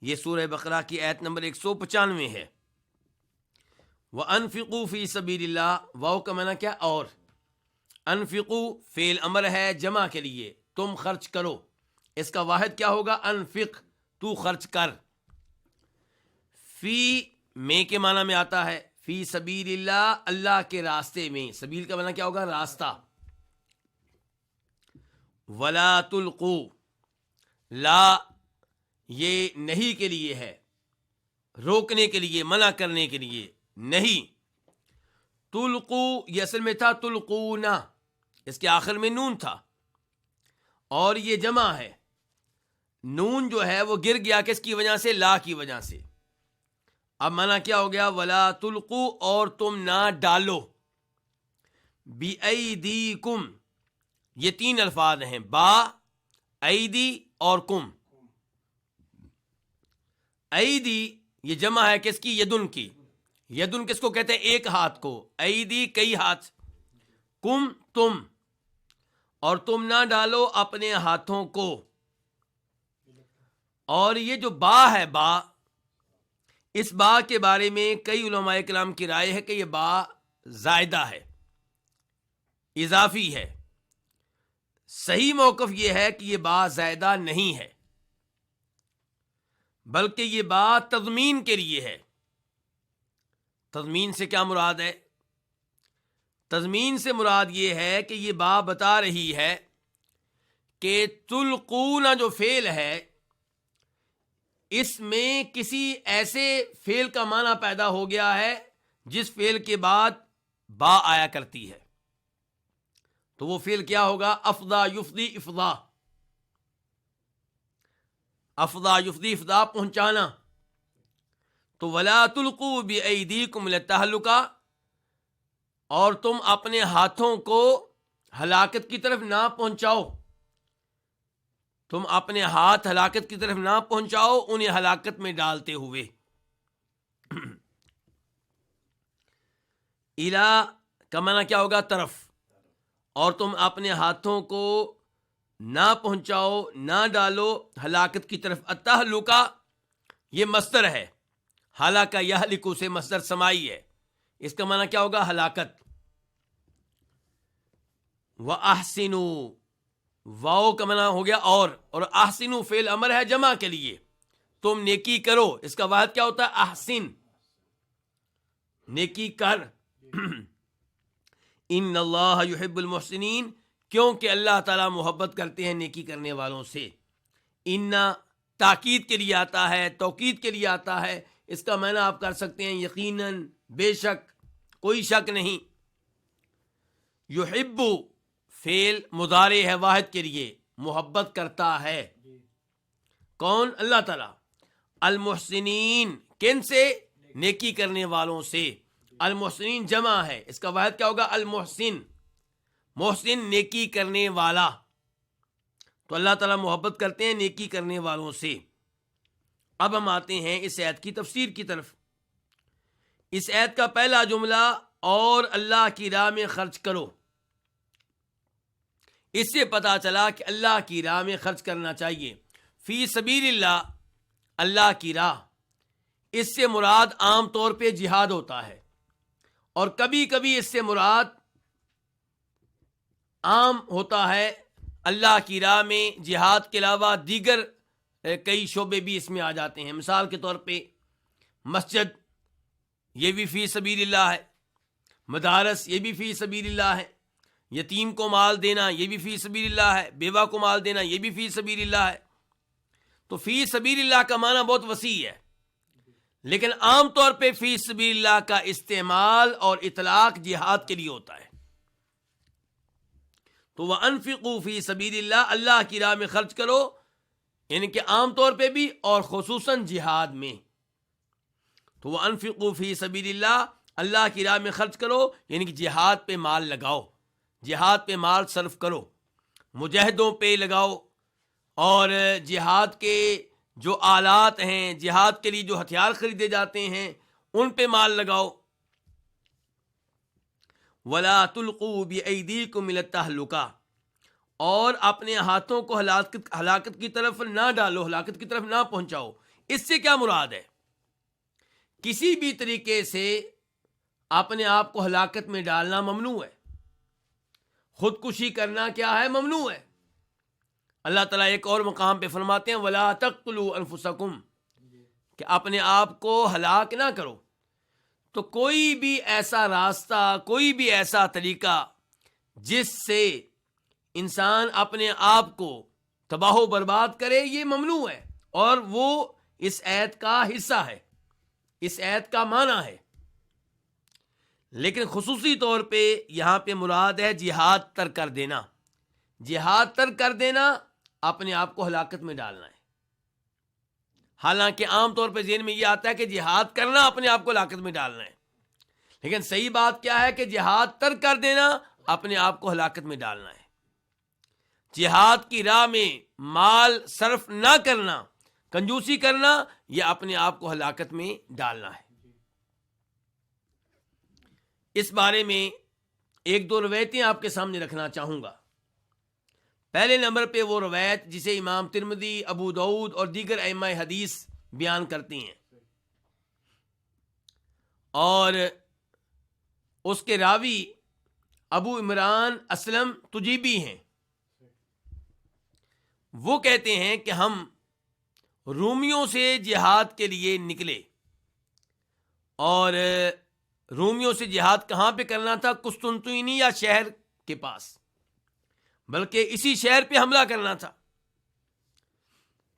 یہ سورہ بقرہ کی آیت نمبر 195 ہے۔ وَأَنفِقُوا فِي سَبِيلِ اللَّهِ، واو کا معنی کیا؟ اور انفقوا فعل امر ہے جمع کے لیے، تم خرچ کرو، اس کا واحد کیا ہوگا؟ انفق، تو خرچ کر۔ فی میں کے معنی میں آتا ہے، فی سبیل اللہ، اللہ کے راستے میں، سبیل کا معنی کیا ہوگا؟ راستہ۔ ولا تلقوا، لا یہ نہیں کے لیے ہے، روکنے کے لیے، منع کرنے کے لیے، نہیں۔ تلقو یہ اصل میں تھا تلقونا، اس کے آخر میں نون تھا، اور یہ جمع ہے، نون جو ہے وہ گر گیا کس کی وجہ سے؟ لا کی وجہ سے۔ اب معنی کیا ہو گیا؟ ولا تلقو اور تم نہ ڈالو، بِأَيْدِيكُمْ یہ تین الفاظ ہیں، با، ایدی اور کم۔ ایدی یہ جمع ہے کس کی؟ یدن کی۔ یدن کس کو کہتے ہیں؟ ایک ہاتھ کو۔ ایدی کئی ہاتھ، کم تم، اور تم نہ ڈالو اپنے ہاتھوں کو۔ اور یہ جو با ہے، با، اس با کے بارے میں کئی علماء کرام کی رائے ہے کہ یہ با زائدہ ہے، اضافی ہے۔ صحیح موقف یہ ہے کہ یہ با زائدہ نہیں ہے، بلکہ یہ با تضمین کے لیے ہے۔ تضمین سے کیا مراد ہے؟ تضمین سے مراد یہ ہے کہ یہ با بتا رہی ہے کہ تلقون جو فعل ہے، اس میں کسی ایسے فعل کا معنی پیدا ہو گیا ہے جس فعل کے بعد با آیا کرتی ہے، تو وہ فعل کیا ہوگا؟ افضا یفضی افضا، افضا یفضی افضا پہنچانا۔ تو ولا تلقوا بأیدیکم الی التہلکہ، اور تم اپنے ہاتھوں کو ہلاکت کی طرف نہ پہنچاؤ، تم اپنے ہاتھ ہلاکت کی طرف نہ پہنچاؤ انہیں ہلاکت میں ڈالتے ہوئے۔ الا کا معنی کیا ہوگا؟ طرف، اور تم اپنے ہاتھوں کو نہ پہنچاؤ، نہ ڈالو ہلاکت کی طرف۔ التہلکہ یہ مصدر ہے، ہلاکہ یہلکو سے مصدر سمائی ہے، اس کا معنی کیا ہوگا؟ ہلاکت۔ وَأَحْسِنُوا واو کا معنی ہو گیا اور احسنوا فعل امر ہے جمع کے لیے، تم نیکی کرو، اس کا واحد کیا ہوتا ہے؟ احسن، نیکی کر۔ ان اللہ یحب المحسنین، کیونکہ اللہ تعالیٰ محبت کرتے ہیں نیکی کرنے والوں سے۔ ان تاکید کے لیے آتا ہے، توکید کے لیے آتا ہے، اس کا معنی آپ کر سکتے ہیں یقیناً، بے شک، کوئی شک نہیں۔ یحب فعل مضارع ہے واحد کے لیے، محبت کرتا ہے، کون؟ اللہ تعالیٰ۔ المحسنین کن سے؟ نیکی کرنے والوں سے۔ المحسنین جمع ہے، اس کا واحد کیا ہوگا؟ المحسن، محسن نیکی کرنے والا۔ تو اللہ تعالیٰ محبت کرتے ہیں نیکی کرنے والوں سے۔ اب ہم آتے ہیں اس آیت کی تفسیر کی طرف۔ اس آیت کا پہلا جملہ اور اللہ کی راہ میں خرچ کرو، اس سے پتا چلا کہ اللہ کی راہ میں خرچ کرنا چاہیے۔ فی سبیل اللہ، اللہ کی راہ، اس سے مراد عام طور پہ جہاد ہوتا ہے، اور کبھی کبھی اس سے مراد عام ہوتا ہے اللہ کی راہ میں جہاد کے علاوہ دیگر کئی شعبے بھی اس میں آ جاتے ہیں۔ مثال کے طور پہ مسجد، یہ بھی فی سبیل اللہ ہے، مدارس، یہ بھی فی سبیل اللہ ہے، یتیم کو مال دینا یہ بھی فی سبیل اللہ ہے، بیوہ کو مال دینا یہ بھی فی سبیل اللہ ہے۔ تو فی سبیل اللہ کا معنی بہت وسیع ہے، لیکن عام طور پہ فی سبیل اللہ کا استعمال اور اطلاق جہاد کے لیے ہوتا ہے۔ تو وَأَنفِقُوا فِي سَبِيلِ اللَّهِ، اللہ کی راہ میں خرچ کرو، یعنی کہ عام طور پہ بھی اور خصوصاً جہاد میں۔ تو وَأَنفِقُوا فِي سَبِيلِ اللَّهِ، اللہ کی راہ میں خرچ کرو یعنی کہ جہاد پہ مال لگاؤ، جہاد پہ مال صرف کرو، مجاہدوں پہ لگاؤ، اور جہاد کے جو آلات ہیں، جہاد کے لیے جو ہتھیار خریدے جاتے ہیں ان پہ مال لگاؤ۔ ولا تلقوا بأیدیکم الی التہلکہ، اور اپنے ہاتھوں کو ہلاکت کی طرف نہ ڈالو، ہلاکت کی طرف نہ پہنچاؤ۔ اس سے کیا مراد ہے؟ کسی بھی طریقے سے اپنے آپ کو ہلاکت میں ڈالنا ممنوع ہے، خودکشی کرنا کیا ہے؟ ممنوع ہے۔ اللہ تعالیٰ ایک اور مقام پہ فرماتے ہیں وَلَا تَقْتُلُوا أَنفُسَكُمْ، کہ اپنے آپ کو ہلاک نہ کرو۔ تو کوئی بھی ایسا راستہ، کوئی بھی ایسا طریقہ جس سے انسان اپنے آپ کو تباہ و برباد کرے، یہ ممنوع ہے، اور وہ اس آیت کا حصہ ہے، اس آیت کا معنی ہے۔ لیکن خصوصی طور پہ یہاں پہ مراد ہے جہاد ترک کر دینا۔ جہاد ترک کر دینا اپنے آپ کو ہلاکت میں ڈالنا ہے۔ حالانکہ عام طور پہ ذہن میں یہ آتا ہے کہ جہاد کرنا اپنے آپ کو ہلاکت میں ڈالنا ہے، لیکن صحیح بات کیا ہے کہ جہاد ترک کر دینا اپنے آپ کو ہلاکت میں ڈالنا ہے۔ جہاد کی راہ میں مال صرف نہ کرنا، کنجوسی کرنا، یہ اپنے آپ کو ہلاکت میں ڈالنا ہے۔ اس بارے میں ایک دو روایتیں آپ کے سامنے رکھنا چاہوں گا۔ پہلے نمبر پہ وہ روایت جسے امام ترمذی، ابو داؤد اور دیگر ائمہ حدیث بیان کرتی ہیں، اور اس کے راوی ابو عمران اسلم تجیبی ہیں۔ وہ کہتے ہیں کہ ہم رومیوں سے جہاد کے لیے نکلے، اور رومیوں سے جہاد کہاں پہ کرنا تھا؟ قسطنطنیہ شہر کے پاس، بلکہ اسی شہر پہ حملہ کرنا تھا۔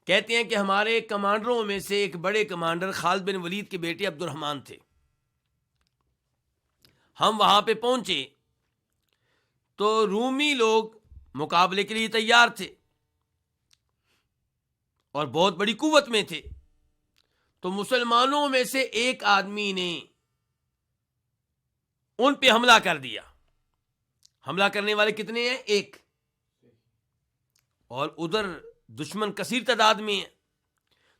کہتے ہیں کہ ہمارے کمانڈروں میں سے ایک بڑے کمانڈر خالد بن ولید کے بیٹے عبد الرحمن تھے۔ ہم وہاں پہ پہنچے تو رومی لوگ مقابلے کے لیے تیار تھے اور بہت بڑی قوت میں تھے۔ تو مسلمانوں میں سے ایک آدمی نے ان پہ حملہ کر دیا۔ حملہ کرنے والے کتنے ہیں؟ ایک، اور ادھر دشمن کثیر تعداد میں ہیں۔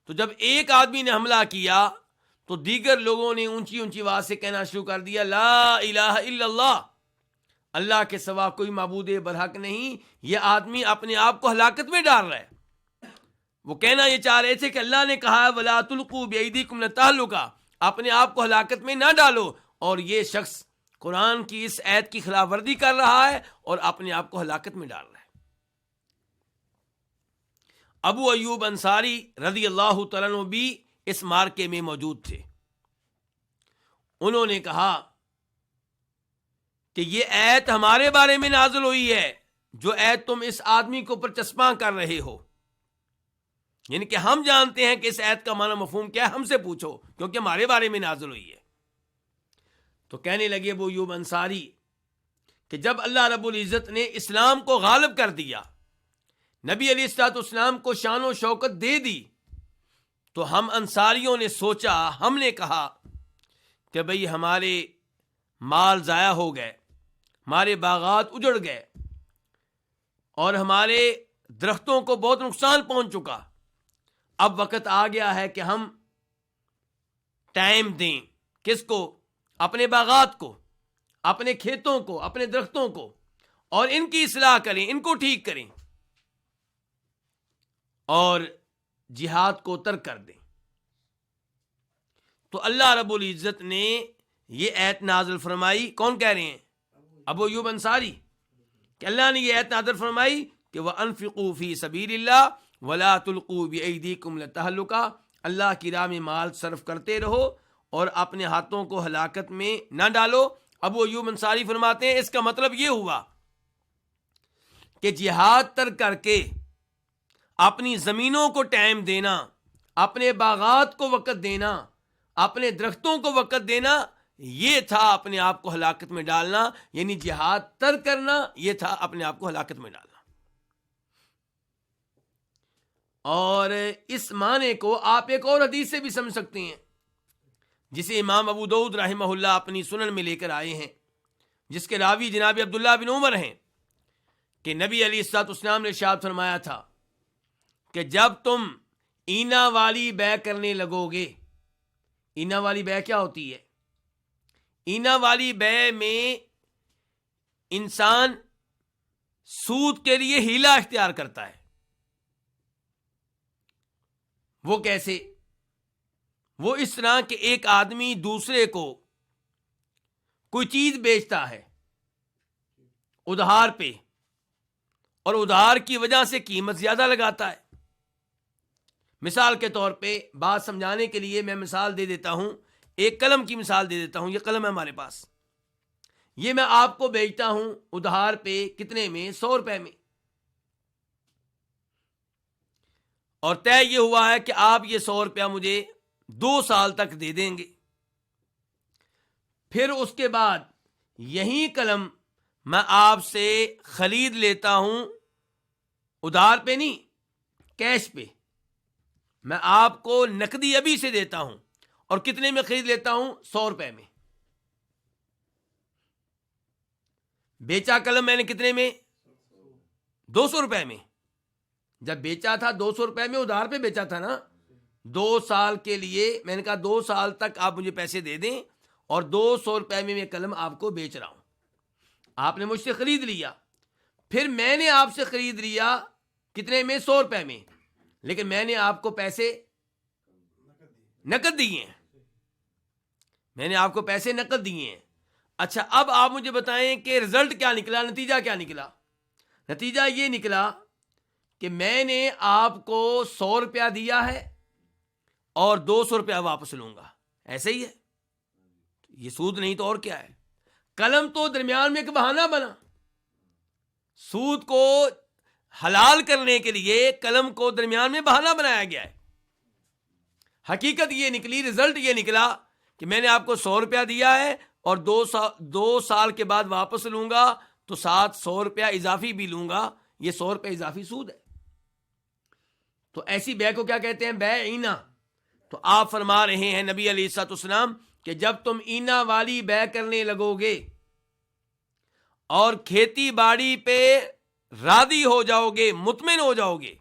تو جب ایک آدمی نے حملہ کیا تو دیگر لوگوں نے اونچی اونچی آواز سے کہنا شروع کر دیا لا الہ الا اللہ، اللہ کے سوا کوئی معبود برحق نہیں۔ یہ آدمی اپنے آپ کو ہلاکت میں ڈال رہا ہے۔ وہ کہنا یہ چاہ رہے تھے کہ اللہ نے کہا ہے وَلَا تُلْقُوا بِأَيْدِيكُمْ إِلَى التَّهْلُكَةِ، اپنے آپ کو ہلاکت میں نہ ڈالو، اور یہ شخص قرآن کی اس آیت کی خلاف ورزی کر رہا ہے اور اپنے آپ کو ہلاکت میں ڈال رہا ہے۔ ابو ایوب انصاری رضی اللہ تعالیٰ عنہ بھی اس مارکے میں موجود تھے۔ انہوں نے کہا کہ یہ آیت ہمارے بارے میں نازل ہوئی ہے، جو آیت تم اس آدمی کو پر چسپاں کر رہے ہو، یعنی کہ ہم جانتے ہیں کہ اس آیت کا معنی مفہوم کیا ہے، ہم سے پوچھو کیونکہ ہمارے بارے میں نازل ہوئی ہے۔ تو کہنے لگے ابو ایوب انصاری کہ جب اللہ رب العزت نے اسلام کو غالب کر دیا، نبی علیہ الصلوۃ والسلام کو شان و شوکت دے دی، تو ہم انصاریوں نے سوچا، ہم نے کہا کہ بھئی ہمارے مال ضائع ہو گئے، ہمارے باغات اجڑ گئے، اور ہمارے درختوں کو بہت نقصان پہنچ چکا۔ اب وقت آ گیا ہے کہ ہم ٹائم دیں، کس کو؟ اپنے باغات کو، اپنے کھیتوں کو، اپنے درختوں کو، اور ان کی اصلاح کریں، ان کو ٹھیک کریں، اور جہاد کو ترک کر دیں۔ تو اللہ رب العزت نے یہ آیت نازل فرمائی۔ کون کہہ رہے ہیں؟ ابو ایوب انصاری، کہ اللہ نے یہ آیت نازل فرمائی کہ وَأَنفِقُوا فِي سَبِيلِ اللَّهِ وَلَا تُلْقُوا بِأَيْدِيكُمْ إِلَى التَّهْلُكَةِ، اللہ کی راہ میں مال صرف کرتے رہو اور اپنے ہاتھوں کو ہلاکت میں نہ ڈالو۔ ابو ایوب انصاری فرماتے ہیں اس کا مطلب یہ ہوا کہ جہاد ترک کر کے اپنی زمینوں کو ٹائم دینا، اپنے باغات کو وقت دینا، اپنے درختوں کو وقت دینا، یہ تھا اپنے آپ کو ہلاکت میں ڈالنا، یعنی جہاد ترک کرنا یہ تھا اپنے آپ کو ہلاکت میں ڈالنا۔ اور اس معنی کو آپ ایک اور حدیث سے بھی سمجھ سکتے ہیں، جسے امام ابو داؤد رحمہ اللہ اپنی سنن میں لے کر آئے ہیں، جس کے راوی جناب عبداللہ بن عمر ہیں، کہ نبی علیہ الصلوۃ والسلام نے ارشاد فرمایا تھا کہ جب تم اینا والی بیع کرنے لگو گے، اینا والی بیع کیا ہوتی ہے؟ اینا والی بیع میں انسان سود کے لیے ہیلا اختیار کرتا ہے. وہ کیسے؟ وہ اس طرح کہ ایک آدمی دوسرے کو کوئی چیز بیچتا ہے ادھار پہ، اور ادھار کی وجہ سے قیمت زیادہ لگاتا ہے. مثال کے طور پہ بات سمجھانے کے لیے میں مثال دے دیتا ہوں، ایک قلم کی مثال دے دیتا ہوں. یہ قلم ہے ہمارے پاس، یہ میں آپ کو بیچتا ہوں ادھار پہ کتنے میں؟ 100 روپے میں. اور طے یہ ہوا ہے کہ آپ یہ 100 روپیہ مجھے 2 سال تک دے دیں گے. پھر اس کے بعد یہی قلم میں آپ سے خرید لیتا ہوں ادھار پہ نہیں، کیش پہ. میں آپ کو نقدی ابھی سے دیتا ہوں، اور کتنے میں خرید لیتا ہوں؟ 100 روپے میں. بیچا قلم میں نے کتنے میں؟ 200 روپے میں. جب بیچا تھا 200 روپے میں، ادھار پہ بیچا تھا نا. 2 سال کے لیے میں نے کہا 2 سال تک آپ مجھے پیسے دے دیں، اور 200 روپے میں قلم آپ کو بیچ رہا ہوں. آپ نے مجھ سے خرید لیا. پھر میں نے آپ سے خرید لیا کتنے میں؟ 100 روپے میں. لیکن میں نے آپ کو پیسے نقد دیے ہیں. میں نے آپ کو پیسے نقد دیے ہیں. اچھا، اب آپ مجھے بتائیں کہ رزلٹ کیا نکلا، نتیجہ کیا نکلا؟ نتیجہ یہ نکلا کہ میں نے آپ کو 100 روپیہ دیا ہے اور 200 روپیہ واپس لوں گا. ایسے ہی ہے. یہ سود نہیں تو اور کیا ہے؟ قلم تو درمیان میں ایک بہانہ بنا. سود کو حلال کرنے کے لیے قلم کو درمیان میں بہانہ بنایا گیا ہے. حقیقت یہ نکلی، رزلٹ یہ نکلا کہ میں نے آپ کو 100 روپیہ دیا ہے اور 2 سال کے بعد واپس لوں گا تو ساتھ 100 روپیہ اضافی بھی لوں گا. یہ 100 روپیہ اضافی سود ہے. تو ایسی بے کو کیا کہتے ہیں؟ بے اینا. تو آپ فرما رہے ہیں نبی علیہ الصلوۃ والسلام کہ جب تم اینا والی بے کرنے لگو گے اور کھیتی باڑی پہ راضی ہو جاؤ گے، مطمئن ہو جاؤ گے،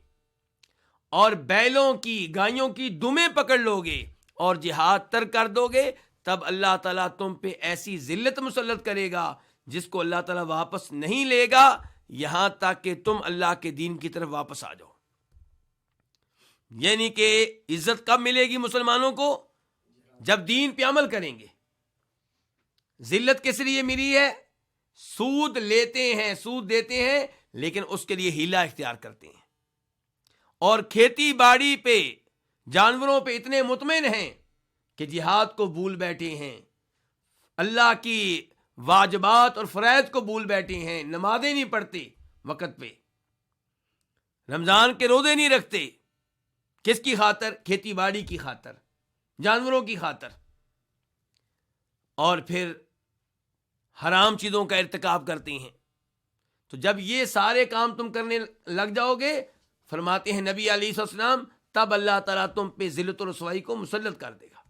اور بیلوں کی، گائیوں کی دمیں پکڑ لو گے اور جہاد ترک کر دو گے، تب اللہ تعالیٰ تم پہ ایسی ذلت مسلط کرے گا جس کو اللہ تعالیٰ واپس نہیں لے گا، یہاں تک کہ تم اللہ کے دین کی طرف واپس آ جاؤ. یعنی کہ عزت کب ملے گی مسلمانوں کو؟ جب دین پہ عمل کریں گے. ذلت کس لیے ملی ہے؟ سود لیتے ہیں، سود دیتے ہیں، لیکن اس کے لیے ہیلا اختیار کرتے ہیں، اور کھیتی باڑی پہ، جانوروں پہ اتنے مطمئن ہیں کہ جہاد کو بھول بیٹھے ہیں، اللہ کی واجبات اور فرائض کو بھول بیٹھے ہیں، نمازیں نہیں پڑھتے وقت پہ، رمضان کے روزے نہیں رکھتے. کس کی خاطر؟ کھیتی باڑی کی خاطر، جانوروں کی خاطر. اور پھر حرام چیزوں کا ارتکاب کرتے ہیں. تو جب یہ سارے کام تم کرنے لگ جاؤ گے، فرماتے ہیں نبی علیہ السلام، تب اللہ تعالیٰ تم پہ ذلت و رسوائی کو مسلط کر دے گا.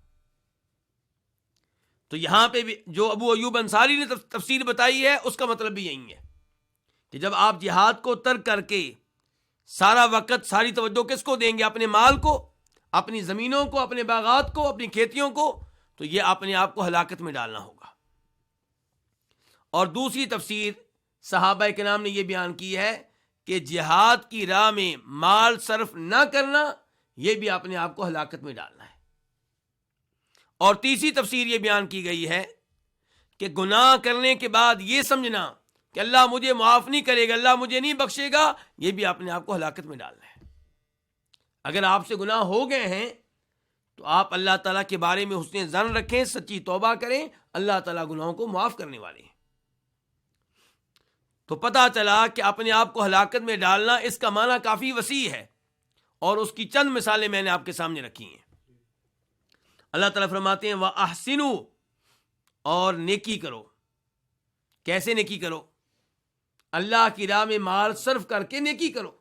تو یہاں پہ بھی جو ابو ایوب انصاری نے تفسیر بتائی ہے، اس کا مطلب بھی یہی ہے کہ جب آپ جہاد کو ترک کر کے سارا وقت، ساری توجہ کس کو دیں گے؟ اپنے مال کو، اپنی زمینوں کو، اپنے باغات کو، اپنی کھیتیوں کو، تو یہ اپنے آپ کو ہلاکت میں ڈالنا ہوگا. اور دوسری تفسیر صحابہ کرام نے یہ بیان کی ہے کہ جہاد کی راہ میں مال صرف نہ کرنا، یہ بھی اپنے آپ کو ہلاکت میں ڈالنا ہے. اور تیسری تفسیر یہ بیان کی گئی ہے کہ گناہ کرنے کے بعد یہ سمجھنا کہ اللہ مجھے معاف نہیں کرے گا، اللہ مجھے نہیں بخشے گا، یہ بھی اپنے آپ کو ہلاکت میں ڈالنا ہے. اگر آپ سے گناہ ہو گئے ہیں تو آپ اللہ تعالیٰ کے بارے میں حسن ظن رکھیں، سچی توبہ کریں، اللہ تعالیٰ گناہوں کو معاف کرنے والے ہیں. تو پتہ چلا کہ اپنے آپ کو ہلاکت میں ڈالنا، اس کا معنی کافی وسیع ہے، اور اس کی چند مثالیں میں نے آپ کے سامنے رکھی ہیں. اللہ تعالیٰ فرماتے ہیں وَأَحْسِنُوا، اور نیکی کرو. کیسے نیکی کرو؟ اللہ کی راہ میں مال صرف کر کے نیکی کرو.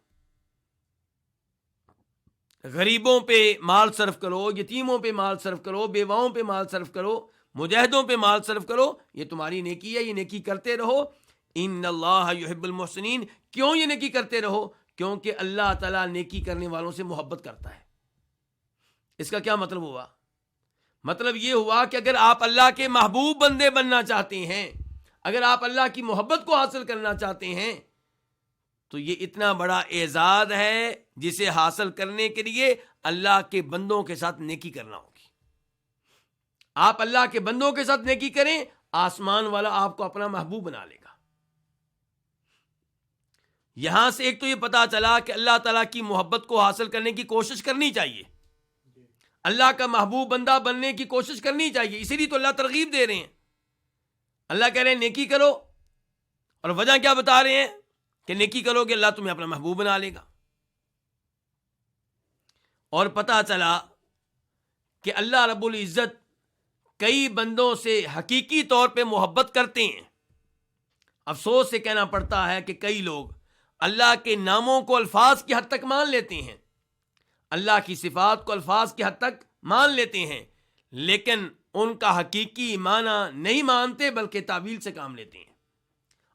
غریبوں پہ مال صرف کرو، یتیموں پہ مال صرف کرو، بیواؤں پہ مال صرف کرو، مجاہدوں پہ مال صرف کرو. یہ تمہاری نیکی ہے، یہ نیکی کرتے رہو. ان اللہ یحب المحسنین. کیوں یہ نیکی کرتے رہو؟ کیونکہ اللہ تعالیٰ نیکی کرنے والوں سے محبت کرتا ہے. اس کا کیا مطلب ہوا؟ مطلب یہ ہوا کہ اگر آپ اللہ کے محبوب بندے بننا چاہتے ہیں، اگر آپ اللہ کی محبت کو حاصل کرنا چاہتے ہیں تو یہ اتنا بڑا اعزاز ہے جسے حاصل کرنے کے لیے اللہ کے بندوں کے ساتھ نیکی کرنا ہوگی. آپ اللہ کے بندوں کے ساتھ نیکی کریں، آسمان والا آپ کو اپنا محبوب بنا لے گا. یہاں سے ایک تو یہ پتا چلا کہ اللہ تعالیٰ کی محبت کو حاصل کرنے کی کوشش کرنی چاہیے، اللہ کا محبوب بندہ بننے کی کوشش کرنی چاہیے. اسی لیے تو اللہ ترغیب دے رہے ہیں. اللہ کہہ رہے ہیں نیکی کرو، اور وجہ کیا بتا رہے ہیں کہ نیکی کرو گے اللہ تمہیں اپنا محبوب بنا لے گا. اور پتہ چلا کہ اللہ رب العزت کئی بندوں سے حقیقی طور پہ محبت کرتے ہیں. افسوس سے کہنا پڑتا ہے کہ کئی لوگ اللہ کے ناموں کو الفاظ کی حد تک مان لیتے ہیں، اللہ کی صفات کو الفاظ کی حد تک مان لیتے ہیں، لیکن ان کا حقیقی معنی نہیں مانتے بلکہ تعویل سے کام لیتے ہیں.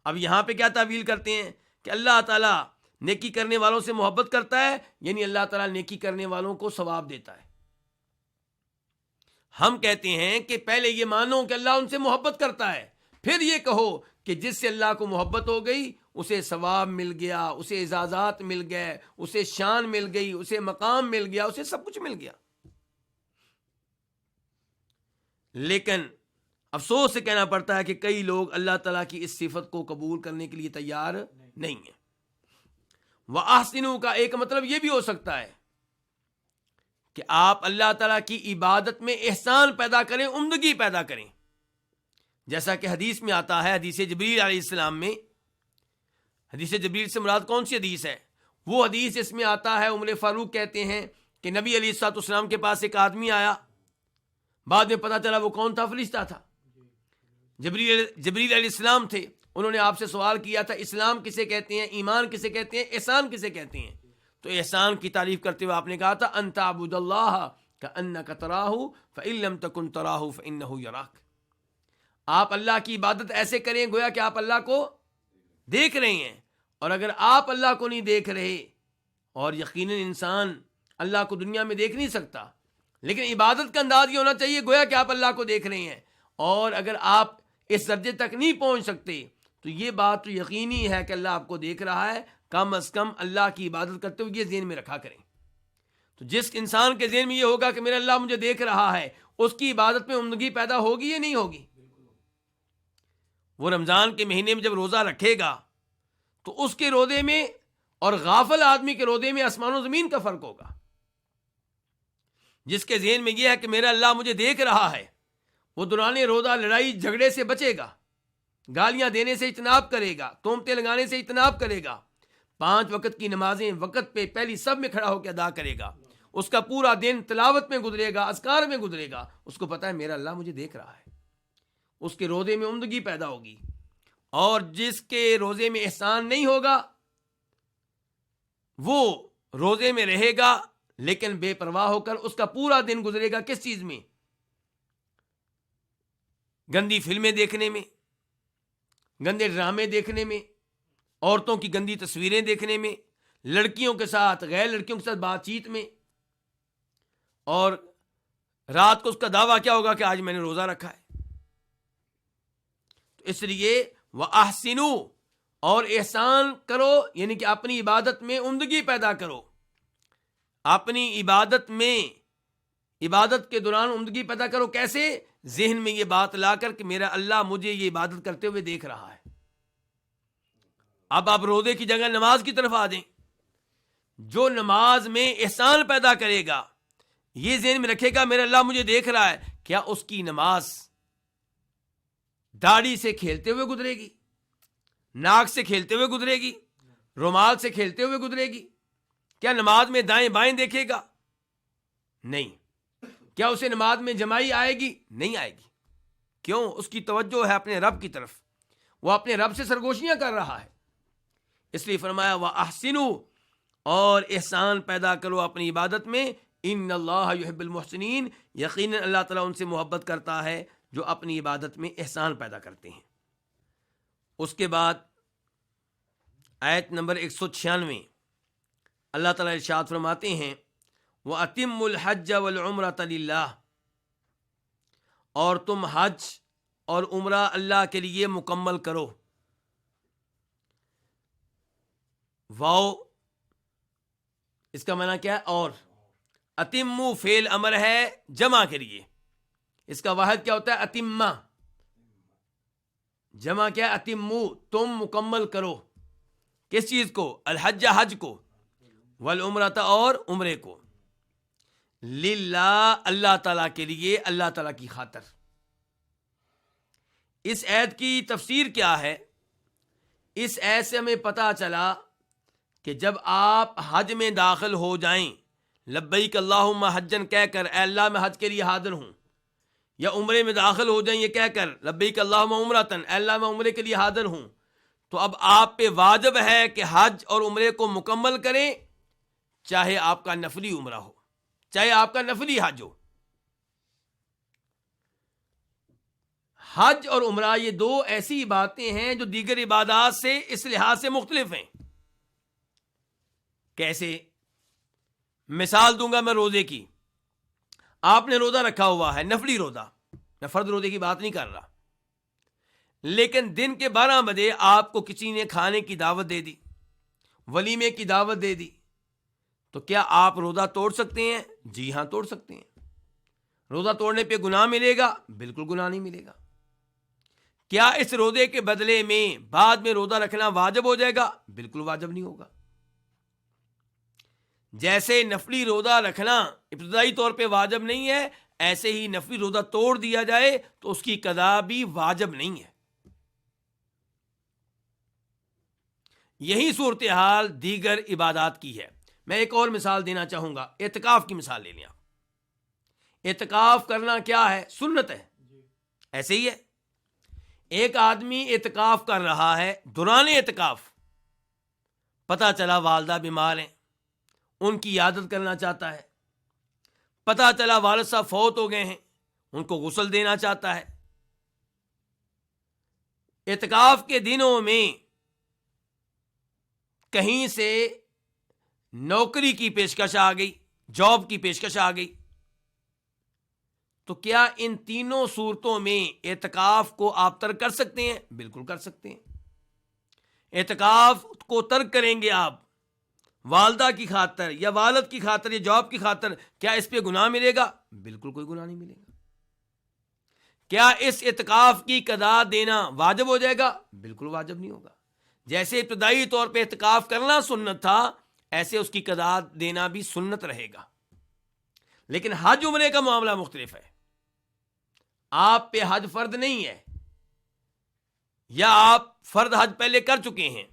اب یہاں پہ کیا تعویل کرتے ہیں کہ اللہ تعالیٰ نیکی کرنے والوں سے محبت کرتا ہے، یعنی اللہ تعالیٰ نیکی کرنے والوں کو ثواب دیتا ہے. ہم کہتے ہیں کہ پہلے یہ مانو کہ اللہ ان سے محبت کرتا ہے، پھر یہ کہو کہ جس سے اللہ کو محبت ہو گئی اسے ثواب مل گیا، اسے اعزازات مل گئے، اسے شان مل گئی، اسے مقام مل گیا، اسے سب کچھ مل گیا. لیکن افسوس سے کہنا پڑتا ہے کہ کئی لوگ اللہ تعالیٰ کی اس صفت کو قبول کرنے کے لیے تیار نہیں ہیں. وَأَحْسِنُوا کا ایک مطلب یہ بھی ہو سکتا ہے کہ آپ اللہ تعالیٰ کی عبادت میں احسان پیدا کریں، عمدگی پیدا کریں. جیسا کہ حدیث میں آتا ہے، حدیث جبریل علیہ السلام میں. حدیث جبریل سے مراد کون سی حدیث ہے؟ وہ حدیث اس میں آتا ہے، عمر فاروق کہتے ہیں کہ نبی علیہ الصلوۃ والسلام کے پاس ایک آدمی آیا، بعد میں پتا چلا وہ کون تھا؟ فرشتہ تھا. جبریل علیہ السلام تھے. انہوں نے آپ سے سوال کیا تھا اسلام کسے کہتے ہیں، ایمان کسے کہتے ہیں، احسان کسے کہتے ہیں؟ تو احسان کی تعریف کرتے ہوئے آپ نے کہا تھا ان تعبد اللہ کأنک تراہ فإن لم تکن تراہ فإنہ یراک. آپ اللہ کی عبادت ایسے کریں گویا کہ آپ اللہ کو دیکھ رہے ہیں، اور اگر آپ اللہ کو نہیں دیکھ رہے، اور یقیناً انسان اللہ کو دنیا میں دیکھ نہیں سکتا، لیکن عبادت کا انداز یہ ہونا چاہیے گویا کہ آپ اللہ کو دیکھ رہے ہیں. اور اگر آپ اس درجے تک نہیں پہنچ سکتے تو یہ بات تو یقینی ہے کہ اللہ آپ کو دیکھ رہا ہے. کم از کم اللہ کی عبادت کرتے ہوئے یہ ذہن میں رکھا کریں. تو جس انسان کے ذہن میں یہ ہوگا کہ میرا اللہ مجھے دیکھ رہا ہے، اس کی عبادت میں عمدگی پیدا ہوگی یا نہیں ہوگی؟ وہ رمضان کے مہینے میں جب روزہ رکھے گا تو اس کے روزے میں اور غافل آدمی کے روزے میں آسمان و زمین کا فرق ہوگا. جس کے ذہن میں یہ ہے کہ میرا اللہ مجھے دیکھ رہا ہے، وہ دوران روزہ لڑائی جھگڑے سے بچے گا، گالیاں دینے سے اجتناب کرے گا، تہمتیں لگانے سے اجتناب کرے گا، 5 وقت کی نمازیں وقت پہ پہلی سب میں کھڑا ہو کے ادا کرے گا. اس کا پورا دن تلاوت میں گزرے گا، اذکار میں گزرے گا. اس کو پتا ہے میرا اللہ مجھے دیکھ رہا ہے. اس کے روزے میں عمدگی پیدا ہوگی. اور جس کے روزے میں احسان نہیں ہوگا وہ روزے میں رہے گا لیکن بے پرواہ ہو کر اس کا پورا دن گزرے گا کس چیز میں؟ گندی فلمیں دیکھنے میں، گندے ڈرامے دیکھنے میں، عورتوں کی گندی تصویریں دیکھنے میں، لڑکیوں کے ساتھ غیر لڑکیوں کے ساتھ بات چیت میں. اور رات کو اس کا دعویٰ کیا ہوگا کہ آج میں نے روزہ رکھا ہے. تو اس لیے وَأَحْسِنُوا، اور احسان کرو، یعنی کہ اپنی عبادت میں عمدگی پیدا کرو. اپنی عبادت میں، عبادت کے دوران عمدگی پیدا کرو. کیسے؟ ذہن میں یہ بات لا کر کہ میرا اللہ مجھے یہ عبادت کرتے ہوئے دیکھ رہا ہے. اب آپ روزے کی جگہ نماز کی طرف آ جائیں. جو نماز میں احسان پیدا کرے گا، یہ ذہن میں رکھے گا میرا اللہ مجھے دیکھ رہا ہے، کیا اس کی نماز داڑھی سے کھیلتے ہوئے گزرے گی، ناک سے کھیلتے ہوئے گزرے گی، رومال سے کھیلتے ہوئے گزرے گی؟ کیا نماز میں دائیں بائیں دیکھے گا؟ نہیں. کیا اسے نماز میں جمائی آئے گی؟ نہیں آئے گی. کیوں؟ اس کی توجہ ہے اپنے رب کی طرف، وہ اپنے رب سے سرگوشیاں کر رہا ہے. اس لیے فرمایا وَأَحْسِنُوا، اور احسان پیدا کرو اپنی عبادت میں. ان اللہ یحب المحسنین، یقیناً اللہ تعالیٰ ان سے محبت کرتا ہے جو اپنی عبادت میں احسان پیدا کرتے ہیں. اس کے بعد آیت نمبر 196 اللہ تعالیٰ ارشاد فرماتے ہیں وَأَتِمُّوا الْحَجَّ وَالْعُمْرَةَ لِلَّهِ، اور تم حج اور عمرہ اللہ کے لیے مکمل کرو. واو اس کا معنی کیا ہے؟ اور. اتمو فعل امر ہے جمع کے لیے. اس کا واحد کیا ہوتا ہے؟ اتمہ. جمع کیا ہے؟ اتمو. تم مکمل کرو. کس چیز کو؟ الحج، حج کو. والعمرۃ اور عمرے کو. للہ اللہ تعالیٰ کے لیے، اللہ تعالیٰ کی خاطر. اس آیت کی تفسیر کیا ہے؟ اس آیت سے ہمیں پتہ چلا کہ جب آپ حج میں داخل ہو جائیں، لبیک اللہم حجن کہہ کر، اے اللہ میں حج کے لیے حاضر ہوں، یا عمرے میں داخل ہو جائیں یہ کہہ کر، لبیک اللہم عمرتن، اے اللہ میں عمرے کے لیے حاضر ہوں، تو اب آپ پہ واجب ہے کہ حج اور عمرے کو مکمل کریں، چاہے آپ کا نفلی عمرہ ہو، چاہے آپ کا نفلی حج ہو. حج اور عمرہ یہ دو ایسی باتیں ہیں جو دیگر عبادات سے اس لحاظ سے مختلف ہیں. کیسے؟ مثال دوں گا میں روزے کی. آپ نے روزہ رکھا ہوا ہے، نفلی روزہ، میں فرض روزے کی بات نہیں کر رہا، لیکن دن کے 12 بجے آپ کو کسی نے کھانے کی دعوت دے دی، ولیمے کی دعوت دے دی، تو کیا آپ روزہ توڑ سکتے ہیں؟ جی ہاں، توڑ سکتے ہیں. روزہ توڑنے پہ گناہ ملے گا؟ بالکل گناہ نہیں ملے گا. کیا اس روزے کے بدلے میں بعد میں روزہ رکھنا واجب ہو جائے گا؟ بالکل واجب نہیں ہوگا. جیسے نفلی روزہ رکھنا ابتدائی طور پہ واجب نہیں ہے، ایسے ہی نفلی روزہ توڑ دیا جائے تو اس کی قضا بھی واجب نہیں ہے. یہی صورتحال دیگر عبادات کی ہے. میں ایک اور مثال دینا چاہوں گا. اعتکاف کی مثال لے لیں آپ. اعتکاف کرنا کیا ہے؟ سنت ہے. ایسے ہی ہے. ایک آدمی اعتکاف کر رہا ہے، دوران اعتکاف پتہ چلا والدہ بیمار ہیں، ان کی عیادت کرنا چاہتا ہے. پتہ چلا والد صاحب فوت ہو گئے ہیں، ان کو غسل دینا چاہتا ہے. اعتکاف کے دنوں میں کہیں سے نوکری کی پیشکش آ گئی، جاب کی پیشکش آ گئی، تو کیا ان تینوں صورتوں میں اعتکاف کو آپ ترک کر سکتے ہیں؟ بالکل کر سکتے ہیں. اعتکاف کو ترک کریں گے آپ والدہ کی خاطر یا والد کی خاطر یا جاب کی خاطر، کیا اس پہ گناہ ملے گا؟ بالکل کوئی گناہ نہیں ملے گا. کیا اس اعتکاف کی قضا دینا واجب ہو جائے گا؟ بالکل واجب نہیں ہوگا. جیسے ابتدائی طور پہ اعتکاف کرنا سنت تھا، ایسے اس کی قضا دینا بھی سنت رہے گا. لیکن حج عمرے کا معاملہ مختلف ہے. آپ پہ حج فرض نہیں ہے، یا آپ فرض حج پہلے کر چکے ہیں،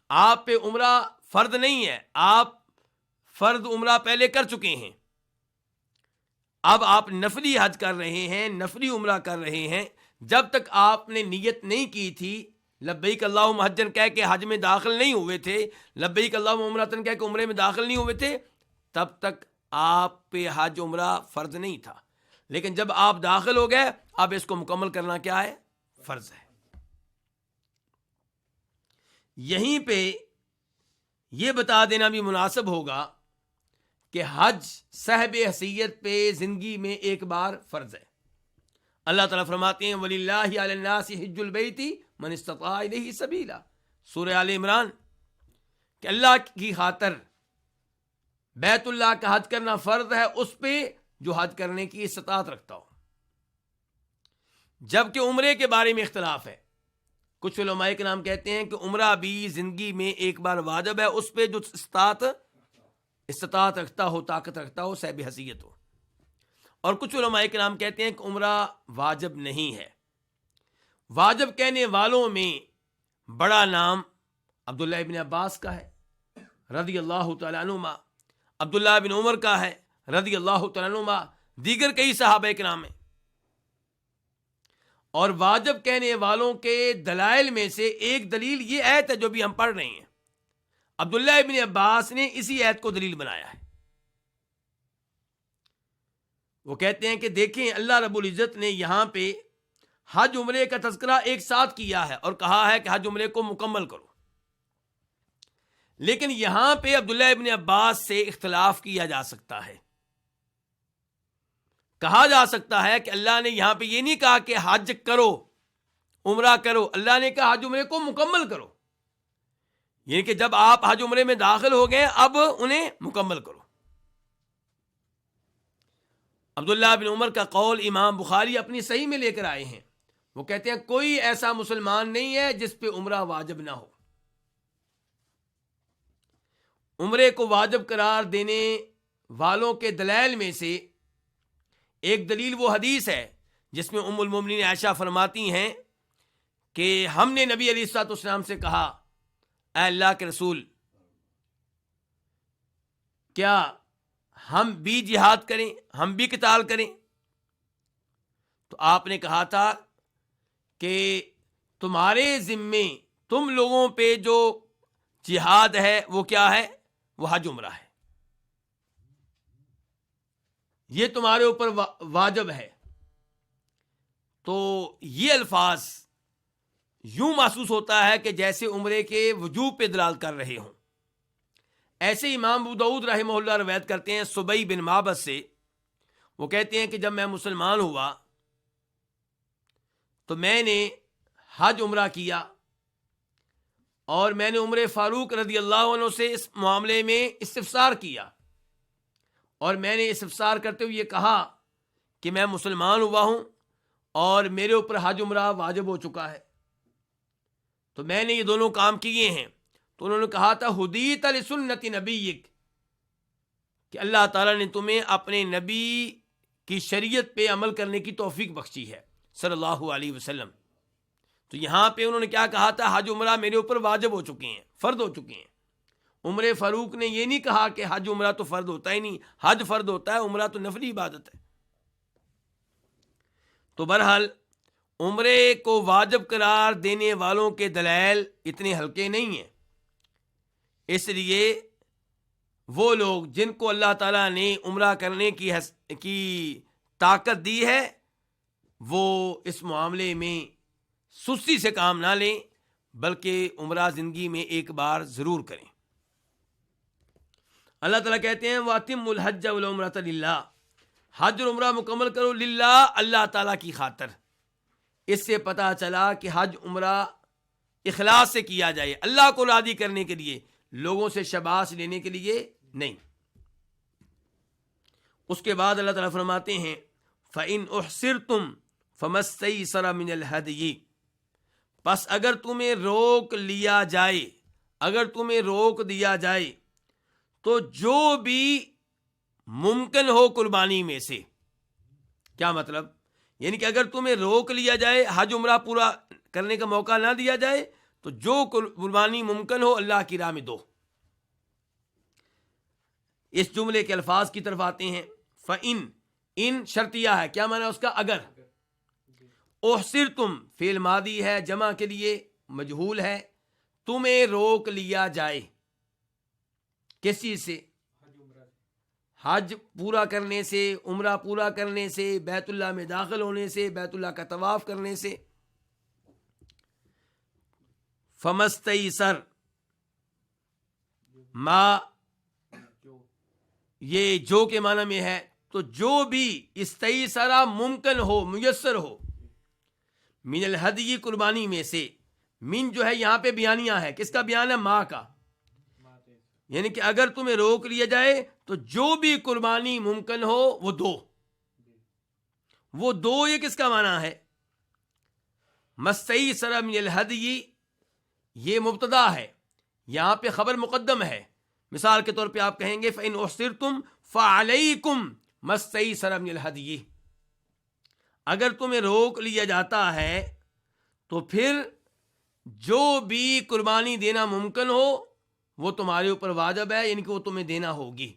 آپ پہ عمرہ فرض نہیں ہے، آپ فرض عمرہ پہلے کر چکے ہیں، اب آپ نفلی حج کر رہے ہیں، نفلی عمرہ کر رہے ہیں. جب تک آپ نے نیت نہیں کی تھی، لبیک اللہم حجن کہہ کے حج میں داخل نہیں ہوئے تھے، لبیک اللہم عمرتن کہہ کے عمرے میں داخل نہیں ہوئے تھے، تب تک آپ پہ حج عمرہ فرض نہیں تھا. لیکن جب آپ داخل ہو گئے، اب اس کو مکمل کرنا کیا ہے؟ فرض ہے. یہیں پہ یہ بتا دینا بھی مناسب ہوگا کہ حج صاحب حیثیت پہ زندگی میں ایک بار فرض ہے. اللہ تعالیٰ فرماتے ہیں وَلِلَّهِ عَلَى النَّاسِ حِجُّ الْبَيْتِ مَنِ اسْتَطَاعَ إِلَيْهِ سَبِيلًا، سورہ آل عمران، کہ اللہ کی خاطر بیت اللہ کا حج کرنا فرض ہے اس پہ جو حج کرنے کی استطاعت رکھتا ہو. جبکہ عمرے کے بارے میں اختلاف ہے. کچھ علماء کرام کہتے ہیں کہ عمرہ بھی زندگی میں ایک بار واجب ہے اس پہ جو استطاعت رکھتا ہو، طاقت رکھتا ہو، صاحب حیثیت ہو. اور کچھ علماء کرام کہتے ہیں کہ عمرہ واجب نہیں ہے. واجب کہنے والوں میں بڑا نام عبداللہ ابن عباس کا ہے رضی اللہ تعالیٰ عنہما، عبداللہ بن عمر کا ہے رضی اللہ تعالیٰ عنہما، دیگر کئی صحابہ کرام ہیں. اور واجب کہنے والوں کے دلائل میں سے ایک دلیل یہ آیت ہے جو بھی ہم پڑھ رہے ہیں. عبداللہ ابن عباس نے اسی آیت کو دلیل بنایا ہے. وہ کہتے ہیں کہ دیکھیں اللہ رب العزت نے یہاں پہ حج عمرے کا تذکرہ ایک ساتھ کیا ہے اور کہا ہے کہ حج عمرے کو مکمل کرو. لیکن یہاں پہ عبداللہ ابن عباس سے اختلاف کیا جا سکتا ہے. کہا جا سکتا ہے کہ اللہ نے یہاں پہ یہ نہیں کہا کہ حج کرو عمرہ کرو، اللہ نے کہا حج عمرے کو مکمل کرو، یعنی کہ جب آپ حج عمرے میں داخل ہو گئے اب انہیں مکمل کرو۔ عبداللہ بن عمر کا قول امام بخاری اپنی صحیح میں لے کر آئے ہیں، وہ کہتے ہیں کوئی ایسا مسلمان نہیں ہے جس پہ عمرہ واجب نہ ہو۔ عمرے کو واجب قرار دینے والوں کے دلائل میں سے ایک دلیل وہ حدیث ہے جس میں ام المومنین عائشہ فرماتی ہیں کہ ہم نے نبی علیہ الصلوۃ والسلام سے کہا، اے اللہ کے رسول، کیا ہم بھی جہاد کریں، ہم بھی قتال کریں؟ تو آپ نے کہا تھا کہ تمہارے ذمے تم لوگوں پہ جو جہاد ہے وہ کیا ہے؟ وہ حج عمرہ ہے، یہ تمہارے اوپر واجب ہے۔ تو یہ الفاظ یوں محسوس ہوتا ہے کہ جیسے عمرے کے وجوب پہ دلالت کر رہے ہوں۔ ایسے امام ابو داؤد رحمہ اللہ روایت کرتے ہیں سبئی بن معبد سے، وہ کہتے ہیں کہ جب میں مسلمان ہوا تو میں نے حج عمرہ کیا، اور میں نے عمر فاروق رضی اللہ عنہ سے اس معاملے میں استفسار کیا، اور میں نے استفسار کرتے ہوئے یہ کہا کہ میں مسلمان ہوا ہوں اور میرے اوپر حج عمرہ واجب ہو چکا ہے، تو میں نے یہ دونوں کام کیے ہیں۔ تو انہوں نے کہا تھا ہدیت لسنت نبیک، کہ اللہ تعالیٰ نے تمہیں اپنے نبی کی شریعت پہ عمل کرنے کی توفیق بخشی ہے صلی اللہ علیہ وسلم۔ تو یہاں پہ انہوں نے کیا کہا تھا؟ حج عمرہ میرے اوپر واجب ہو چکے ہیں، فرض ہو چکے ہیں۔ عمر فاروق نے یہ نہیں کہا کہ حج عمرہ تو فرض ہوتا ہی نہیں، حج فرض ہوتا ہے، عمرہ تو نفلی عبادت ہے۔ تو بہرحال عمرے کو واجب قرار دینے والوں کے دلائل اتنے ہلکے نہیں ہیں، اس لیے وہ لوگ جن کو اللہ تعالیٰ نے عمرہ کرنے کی طاقت دی ہے وہ اس معاملے میں سستی سے کام نہ لیں، بلکہ عمرہ زندگی میں ایک بار ضرور کریں۔ اللہ تعالیٰ کہتے ہیں وَأَتِمُّوا الْحَجَّ وَالْعُمْرَةَ لِلَّهِ، حج اور عمرہ مکمل کرو للہ، اللہ تعالیٰ کی خاطر۔ اس سے پتہ چلا کہ حج عمرہ اخلاص سے کیا جائے، اللہ کو راضی کرنے کے لیے، لوگوں سے شاباش لینے کے لیے نہیں۔ اس کے بعد اللہ تعالیٰ فرماتے ہیں فَإِنْ أُحْصِرْتُمْ فَمَا اسْتَيْسَرَ مِنَ الْهَدْيِ، پس اگر تمہیں روک لیا جائے، اگر تمہیں روک دیا جائے تو جو بھی ممکن ہو قربانی میں سے۔ کیا مطلب؟ یعنی کہ اگر تمہیں روک لیا جائے، حج عمرہ پورا کرنے کا موقع نہ دیا جائے، تو جو قربانی ممکن ہو اللہ کی راہ میں دو۔ اس جملے کے الفاظ کی طرف آتے ہیں۔ فَإِن، ان شرطیہ ہے، کیا معنی اس کا؟ اگر۔ احصرتم فعل ماضی ہے، جمع کے لیے مجہول ہے، تمہیں روک لیا جائے کس چیز سے؟ حج پورا کرنے سے، عمرہ پورا کرنے سے، بیت اللہ میں داخل ہونے سے، بیت اللہ کا طواف کرنے سے۔ فَمَسْتَيْسَرَ، ما یہ جو کے معنی میں ہے، تو جو بھی استیسرا ممکن ہو، میسر ہو، من الہدی قربانی میں سے۔ من جو ہے یہاں پہ بیانیہ ہے، کس کا بیان ہے؟ ماں کا، یعنی کہ اگر تمہیں روک لیا جائے تو جو بھی قربانی ممکن ہو وہ دو۔ وہ دو یہ کس کا معنی ہے؟ مستیسر من الہدی یہ مبتدا ہے، یہاں پہ خبر مقدم ہے۔ مثال کے طور پہ آپ کہیں گے فَإِنْ أُحْصِرْتُمْ فَعَلَيْكُمْ مَسْتَيْسَرَ مِنَ الْهَدْيِ، اگر تمہیں روک لیا جاتا ہے تو پھر جو بھی قربانی دینا ممکن ہو وہ تمہارے اوپر واجب ہے، یعنی کہ وہ تمہیں دینا ہوگی۔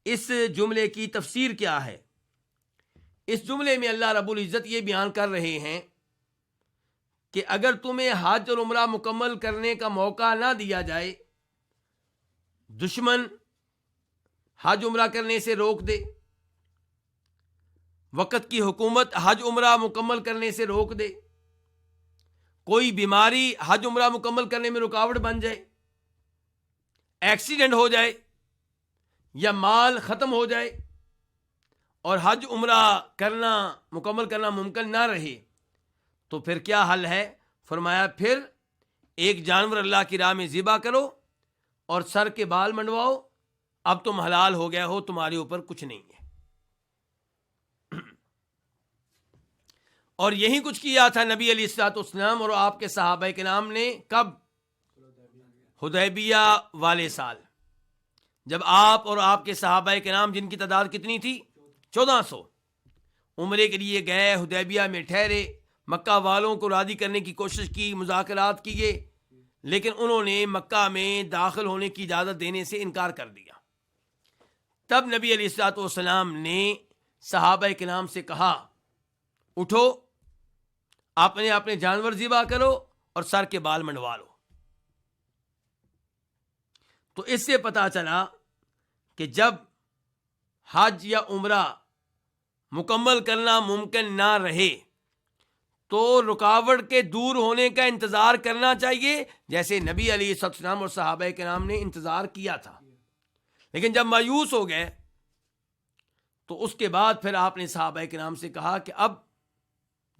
اس جملے کی تفسیر کیا ہے؟ اس جملے میں اللہ رب العزت یہ بیان کر رہے ہیں کہ اگر تمہیں حج اور عمرہ مکمل کرنے کا موقع نہ دیا جائے، دشمن حج عمرہ کرنے سے روک دے، وقت کی حکومت حج عمرہ مکمل کرنے سے روک دے، کوئی بیماری حج عمرہ مکمل کرنے میں رکاوٹ بن جائے، ایکسیڈنٹ ہو جائے یا مال ختم ہو جائے، اور حج عمرہ کرنا مکمل کرنا ممکن نہ رہے تو پھر کیا حل ہے؟ فرمایا پھر ایک جانور اللہ کی راہ میں ذبح کرو اور سر کے بال منڈواؤ، اب تم حلال ہو گئے ہو، تمہارے اوپر کچھ نہیں ہے۔ اور یہی کچھ کیا تھا نبی علیہ الصلوۃ والسلام اور آپ کے صحابہ کرام نے۔ کب؟ حدیبیہ والے سال، جب آپ اور آپ کے صحابہ کرام جن کی تعداد کتنی تھی؟ 1400، عمرے کے لیے گئے، حدیبیہ میں ٹھہرے، مکہ والوں کو راضی کرنے کی کوشش کی، مذاکرات کیے، لیکن انہوں نے مکہ میں داخل ہونے کی اجازت دینے سے انکار کر دیا۔ تب نبی علیہ الصلوۃ والسلام نے صحابہ کرام سے کہا اٹھو، اپنے جانور ذبح کرو اور سر کے بال منڈوا لو۔ تو اس سے پتہ چلا کہ جب حج یا عمرہ مکمل کرنا ممکن نہ رہے تو رکاوٹ کے دور ہونے کا انتظار کرنا چاہیے، جیسے نبی علیہ السلام اور صحابہ کرام نے انتظار کیا تھا۔ لیکن جب مایوس ہو گئے تو اس کے بعد پھر آپ نے صحابہ کرام سے کہا کہ اب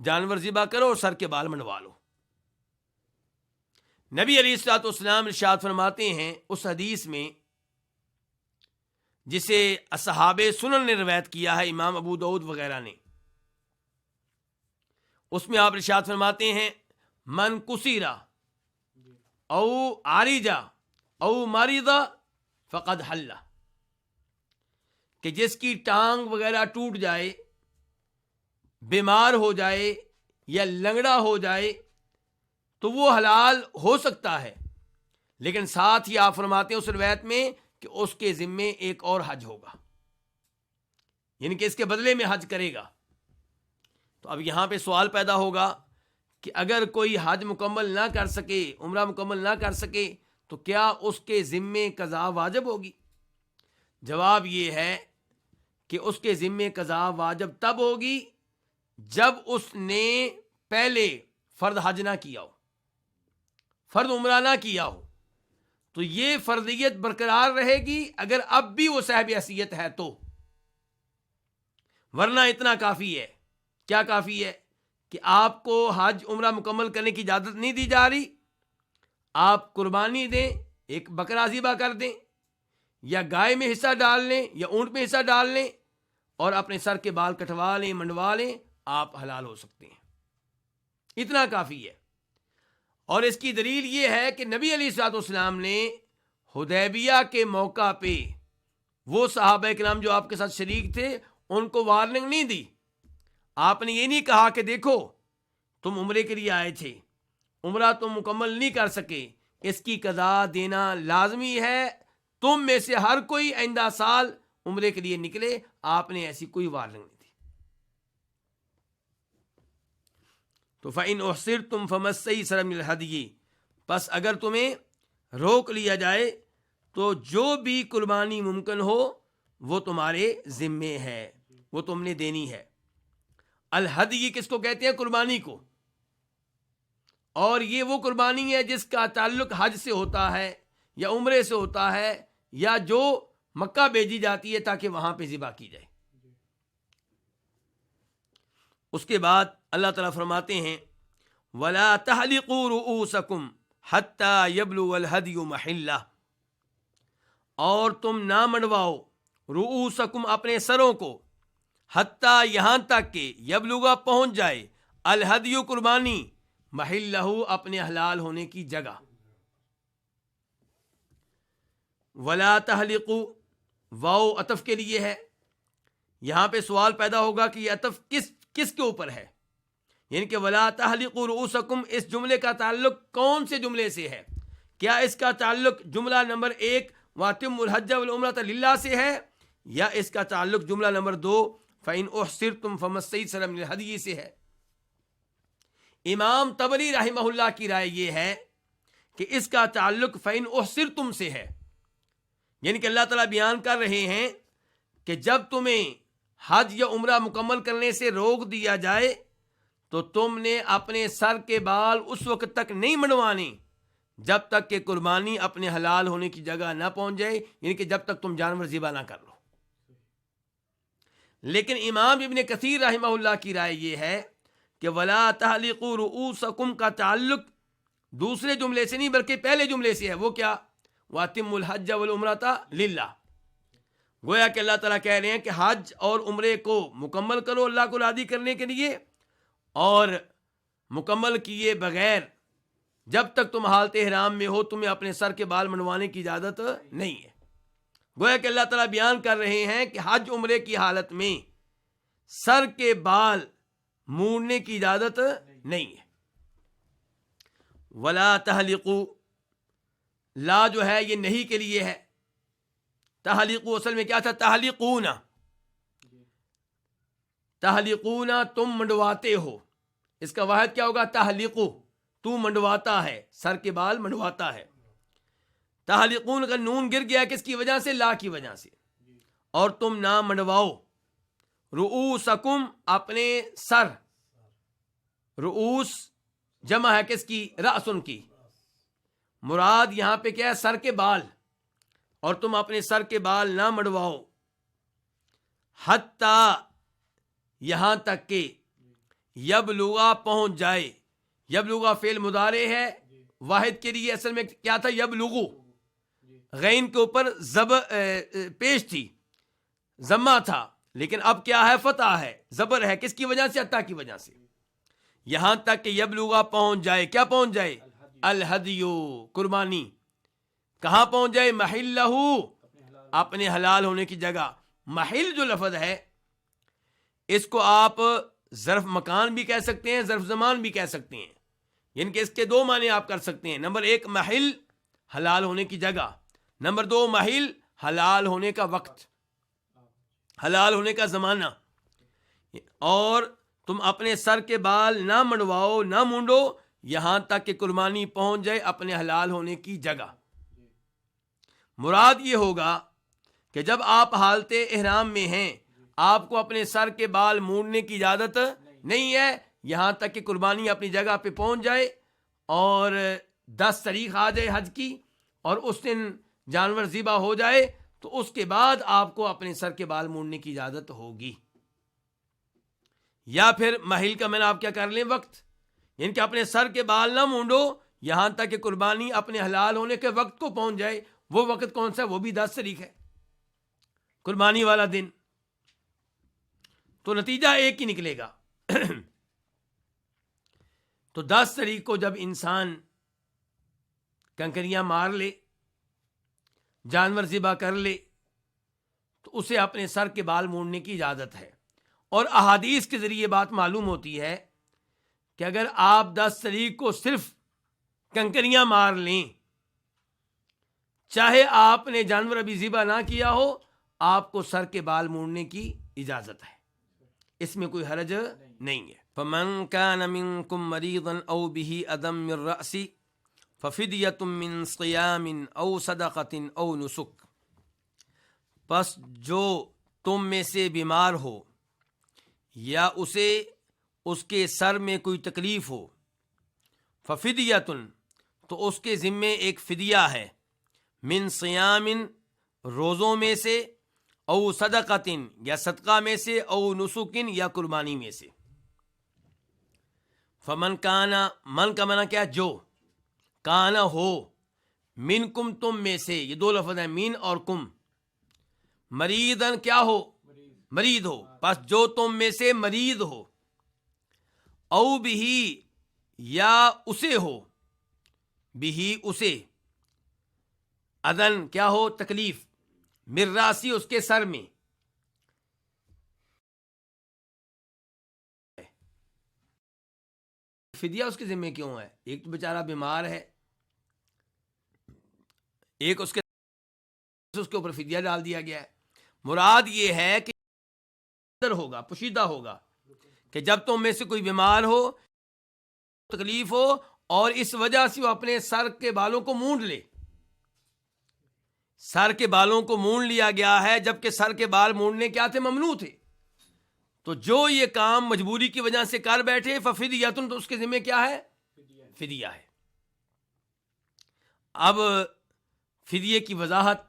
جانور ذبح کرو اور سر کے بال منڈوا لو۔ نبی علیہ الصلوۃ والسلام ارشاد فرماتے ہیں اس حدیث میں جسے اصحاب سنن نے روایت کیا ہے، امام ابو داؤد وغیرہ نے، اس میں آپ ارشاد فرماتے ہیں من کسیرا او عارجا او مریضا فقد حل، کہ جس کی ٹانگ وغیرہ ٹوٹ جائے، بیمار ہو جائے یا لنگڑا ہو جائے تو وہ حلال ہو سکتا ہے، لیکن ساتھ ہی آپ فرماتے ہیں اس روایت میں کہ اس کے ذمے ایک اور حج ہوگا، یعنی کہ اس کے بدلے میں حج کرے گا۔ تو اب یہاں پہ سوال پیدا ہوگا کہ اگر کوئی حج مکمل نہ کر سکے، عمرہ مکمل نہ کر سکے تو کیا اس کے ذمے قضا واجب ہوگی؟ جواب یہ ہے کہ اس کے ذمے قضا واجب تب ہوگی جب اس نے پہلے فرض حج نہ کیا ہو، فرض عمرہ نہ کیا ہو، تو یہ فرضیت برقرار رہے گی اگر اب بھی وہ صاحب حیثیت ہے تو، ورنہ اتنا کافی ہے۔ کیا کافی ہے؟ کہ آپ کو حج عمرہ مکمل کرنے کی اجازت نہیں دی جا رہی، آپ قربانی دیں، ایک بکرا ذبح کر دیں، یا گائے میں حصہ ڈال لیں یا اونٹ میں حصہ ڈال لیں اور اپنے سر کے بال کٹوا لیں، منڈوا لیں، آپ حلال ہو سکتے ہیں، اتنا کافی ہے۔ اور اس کی دلیل یہ ہے کہ نبی علیہ الصلوۃ والسلام نے حدیبیہ کے موقع پہ وہ صحابہ کرام جو آپ کے ساتھ شریک تھے ان کو وارننگ نہیں دی۔ آپ نے یہ نہیں کہا کہ دیکھو تم عمرے کے لیے آئے تھے، عمرہ تم مکمل نہیں کر سکے، اس کی قضا دینا لازمی ہے، تم میں سے ہر کوئی آئندہ سال عمرے کے لیے نکلے۔ آپ نے ایسی کوئی وارننگ نہیں دی۔ تو فَإِنْ أُحْصِرْتُمْ فَمَا اسْتَيْسَرَ مِنَ الْهَدْيِ، پس اگر تمہیں روک لیا جائے تو جو بھی قربانی ممکن ہو وہ تمہارے ذمے ہے، وہ تم نے دینی ہے۔ الہدی کس کو کہتے ہیں؟ قربانی کو، اور یہ وہ قربانی ہے جس کا تعلق حج سے ہوتا ہے یا عمرے سے ہوتا ہے یا جو مکہ بھیجی جاتی ہے تاکہ وہاں پہ ذبح کی جائے۔ اس کے بعد اللہ تعالیٰ فرماتے ہیں وَلَا تَحْلِقُوا رُؤُوسَكُمْ حَتَّى يَبْلُغَ الْهَدْيُ مَحِلَّهُ، اور تم نہ منڈواؤ رؤوسکم اپنے سروں کو، حتیٰ یہاں تک کہ یبلغ پہنچ جائے الہدی قربانی محلہ اپنے حلال ہونے کی جگہ۔ ولا تحلقوا واو عطف کے لیے ہے۔ یہاں پہ سوال پیدا ہوگا کہ یہ عطف کس کے اوپر ہے، یعنی کہ ولا تحلقوا رؤوسکم، اس جملے کا تعلق کون سے جملے سے ہے؟ کیا اس کا تعلق جملہ نمبر 1 وَأَتِمُّوا الْحَجَّ وَالْعُمْرَةَ لِلَّهِ سے ہے، یا اس کا تعلق جملہ نمبر 2 فَإِنْ أُحْصِرْتُمْ فَمَا اسْتَيْسَرَ مِنَ الْهَدْيِ سے ہے؟ امام طبری رحمہ اللہ کی رائے یہ ہے کہ اس کا تعلق فَإِنْ أُحْصِرْتُمْ سے ہے، یعنی کہ اللہ تعالیٰ بیان کر رہے ہیں کہ جب تمہیں حج یا عمرہ مکمل کرنے سے روک دیا جائے تو تم نے اپنے سر کے بال اس وقت تک نہیں منڈوانے جب تک کہ قربانی اپنے حلال ہونے کی جگہ نہ پہنچ جائے، یعنی کہ جب تک تم جانور ذبح نہ کر لو۔ لیکن امام ابن کثیر رحمہ اللہ کی رائے یہ ہے کہ ولا تحلقوا رؤوسکم کا تعلق دوسرے جملے سے نہیں بلکہ پہلے جملے سے ہے. وہ کیا؟ وَأَتِمُّوا الْحَجَّ وَالْعُمْرَةَ لِلَّهِ. گویا کہ اللہ تعالیٰ کہہ رہے ہیں کہ حج اور عمرے کو مکمل کرو اللہ کو راضی کرنے کے لیے، اور مکمل کیے بغیر جب تک تم حالت احرام میں ہو تمہیں اپنے سر کے بال منڈوانے کی اجازت نہیں ہے. گویا کہ اللہ تعالیٰ بیان کر رہے ہیں کہ حج عمرے کی حالت میں سر کے بال مونڈنے کی اجازت نہیں ہے. ولا تحلقوا، لا جو ہے یہ نہیں کے لیے ہے. تحلقوا اصل میں کیا تھا؟ تحلقون، تحلقون تم منڈواتے ہو. اس کا واحد کیا ہوگا؟ تحلقو، تو منڈواتا ہے، سر کے بال منڈواتا ہے. تحلقون کا نون گر گیا کس کی وجہ سے؟ لا کی وجہ سے. اور تم نہ منڈواؤ. رؤوسکم اپنے سر، رؤوس جمع ہے کس کی؟ رأسن کی. مراد یہاں پہ کیا ہے؟ سر کے بال. اور تم اپنے سر کے بال نہ منڈواؤ حتیٰ یہاں تک کہ یبلغا پہنچ جائے. یبلغا فعل مضارع ہے، واحد کے لیے اصل میں کیا تھا؟ یبلغو. غین کے اوپر پیش تھی، ضمہ تھا، لیکن اب کیا ہے؟ فتح ہے، زبر ہے. کس کی وجہ سے؟ حتیٰ کی وجہ سے. یہاں تک کہ یبلغا پہنچ جائے. کیا پہنچ جائے؟ الہدیو، قربانی. کہاں پہنچ جائے؟ محلہ، اپنے حلال ہونے کی جگہ. محل جو لفظ ہے اس کو آپ ظرف مکان بھی کہہ سکتے ہیں، ظرف زمان بھی کہہ سکتے ہیں. یعنی کہ اس کے دو معنی آپ کر سکتے ہیں. نمبر ایک محل، حلال ہونے کی جگہ. نمبر دو محل، حلال ہونے کا وقت، حلال ہونے کا زمانہ. اور تم اپنے سر کے بال نہ منڈواؤ، نہ مونڈو یہاں تک کہ قربانی پہنچ جائے اپنے حلال ہونے کی جگہ. مراد یہ ہوگا کہ جب آپ حالت احرام میں ہیں آپ کو اپنے سر کے بال مونڈنے کی اجازت نہیں ہے یہاں تک کہ قربانی اپنی جگہ پہ پہنچ جائے اور 10 تاریخ آ جائے حج کی، اور اس دن جانور ذبح ہو جائے تو اس کے بعد آپ کو اپنے سر کے بال مونڈنے کی اجازت ہوگی. یا پھر محل کا میں نے آپ کیا کر لیں؟ وقت. یعنی کہ اپنے سر کے بال نہ مونڈو یہاں تک کہ قربانی اپنے حلال ہونے کے وقت کو پہنچ جائے. وہ وقت کون سا ہے؟ وہ بھی 10 تاریخ ہے، قربانی والا دن. تو نتیجہ ایک ہی نکلے گا. تو 10 تاریخ کو جب انسان کنکریاں مار لے، جانور ذبح کر لے، تو اسے اپنے سر کے بال مونڈنے کی اجازت ہے. اور احادیث کے ذریعے بات معلوم ہوتی ہے کہ اگر آپ 10 تاریخ کو صرف کنکریاں مار لیں، چاہے آپ نے جانور ابھی ذبح نہ کیا ہو، آپ کو سر کے بال مونڈنے کی اجازت ہے، اس میں کوئی حرج نہیں ہے. فَمَنْ كَانَ مِنْكُمْ مَرِيضًا أَوْ بِهِ أَذًى مِّن رَأْسِهِ فَفِدْيَةٌ مِّن صِيَامٍ أَوْ صَدَقَةٍ أَوْ نُسُكٍ. پس جو تم میں سے بیمار ہو یا اسے اس کے سر میں کوئی تکلیف ہو، فَفِدْيَةٌ تو اس کے ذمے ایک فدیہ ہے، من صیام روزوں میں سے، او صدقۃ یا صدقہ میں سے، او نسک یا قربانی میں سے. فمن کانا، من کا منع کیا؟ جو. کانا ہو، منکم تم میں سے، یہ دو لفظ ہیں من اور کم. مریضن کیا ہو؟ مریض ہو. پس جو تم میں سے مریض ہو، او بھی یا اسے ہو، بھی اسے، اذن کیا ہو؟ تکلیف، مراسی اس کے سر میں. فدیہ اس کے ذمہ کیوں ہے؟ ایک تو بیچارہ بیمار ہے، ایک اس کے اوپر فدیہ ڈال دیا گیا ہے. مراد یہ ہے کہ ہوگا، پوشیدہ ہوگا کہ جب تم میں سے کوئی بیمار ہو، تکلیف ہو، اور اس وجہ سے وہ اپنے سر کے بالوں کو مونڈ لے. سر کے بالوں کو مونڈ لیا گیا ہے، جبکہ سر کے بال مونڈنے کیا تھے؟ ممنوع تھے. تو جو یہ کام مجبوری کی وجہ سے کر بیٹھے، ففدیۃ تو اس کے ذمہ کیا ہے؟ فدیہ ہے. اب فدیے کی وضاحت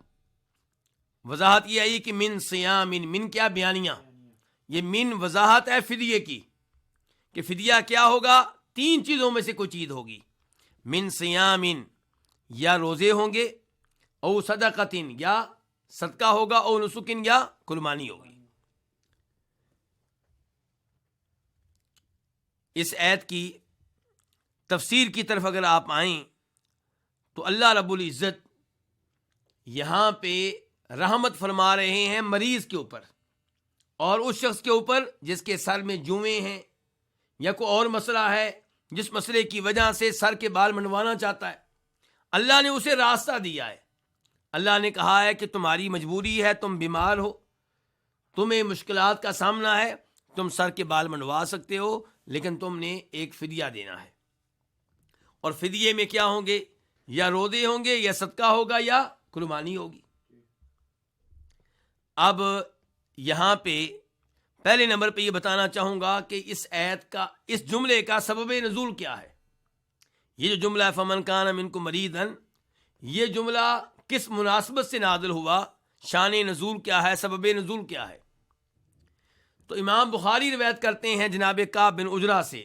یہ آئی کہ من صیام، من کیا؟ بیانیہ. یہ من وضاحت ہے فدیے کی کہ فدیہ کیا ہوگا. 3 چیزوں میں سے کوئی چیز ہوگی. من صیامن یا روزے ہوں گے، او صدقتن یا صدقہ ہوگا، او نسکن یا قربانی ہوگی. اس آیت کی تفسیر کی طرف اگر آپ آئیں تو اللہ رب العزت یہاں پہ رحمت فرما رہے ہیں مریض کے اوپر اور اس شخص کے اوپر جس کے سر میں جوئیں ہیں یا کوئی اور مسئلہ ہے، جس مسئلے کی وجہ سے سر کے بال منڈوانا چاہتا ہے. اللہ نے اسے راستہ دیا ہے. اللہ نے کہا ہے کہ تمہاری مجبوری ہے، تم بیمار ہو، تمہیں مشکلات کا سامنا ہے، تم سر کے بال منڈوا سکتے ہو، لیکن تم نے ایک فدیہ دینا ہے. اور فدیے میں کیا ہوں گے؟ یا روزے ہوں گے، یا صدقہ ہوگا، یا قربانی ہوگی. اب یہاں پہ پہلے نمبر پہ یہ بتانا چاہوں گا کہ اس آیت کا، اس جملے کا سبب نزول کیا ہے. یہ جو جملہ فمن کان منکم مریضا، یہ جملہ کس مناسبت سے نازل ہوا، شان نزول کیا ہے، سبب نزول کیا ہے. تو امام بخاری روایت کرتے ہیں جناب کعب بن عجرہ سے،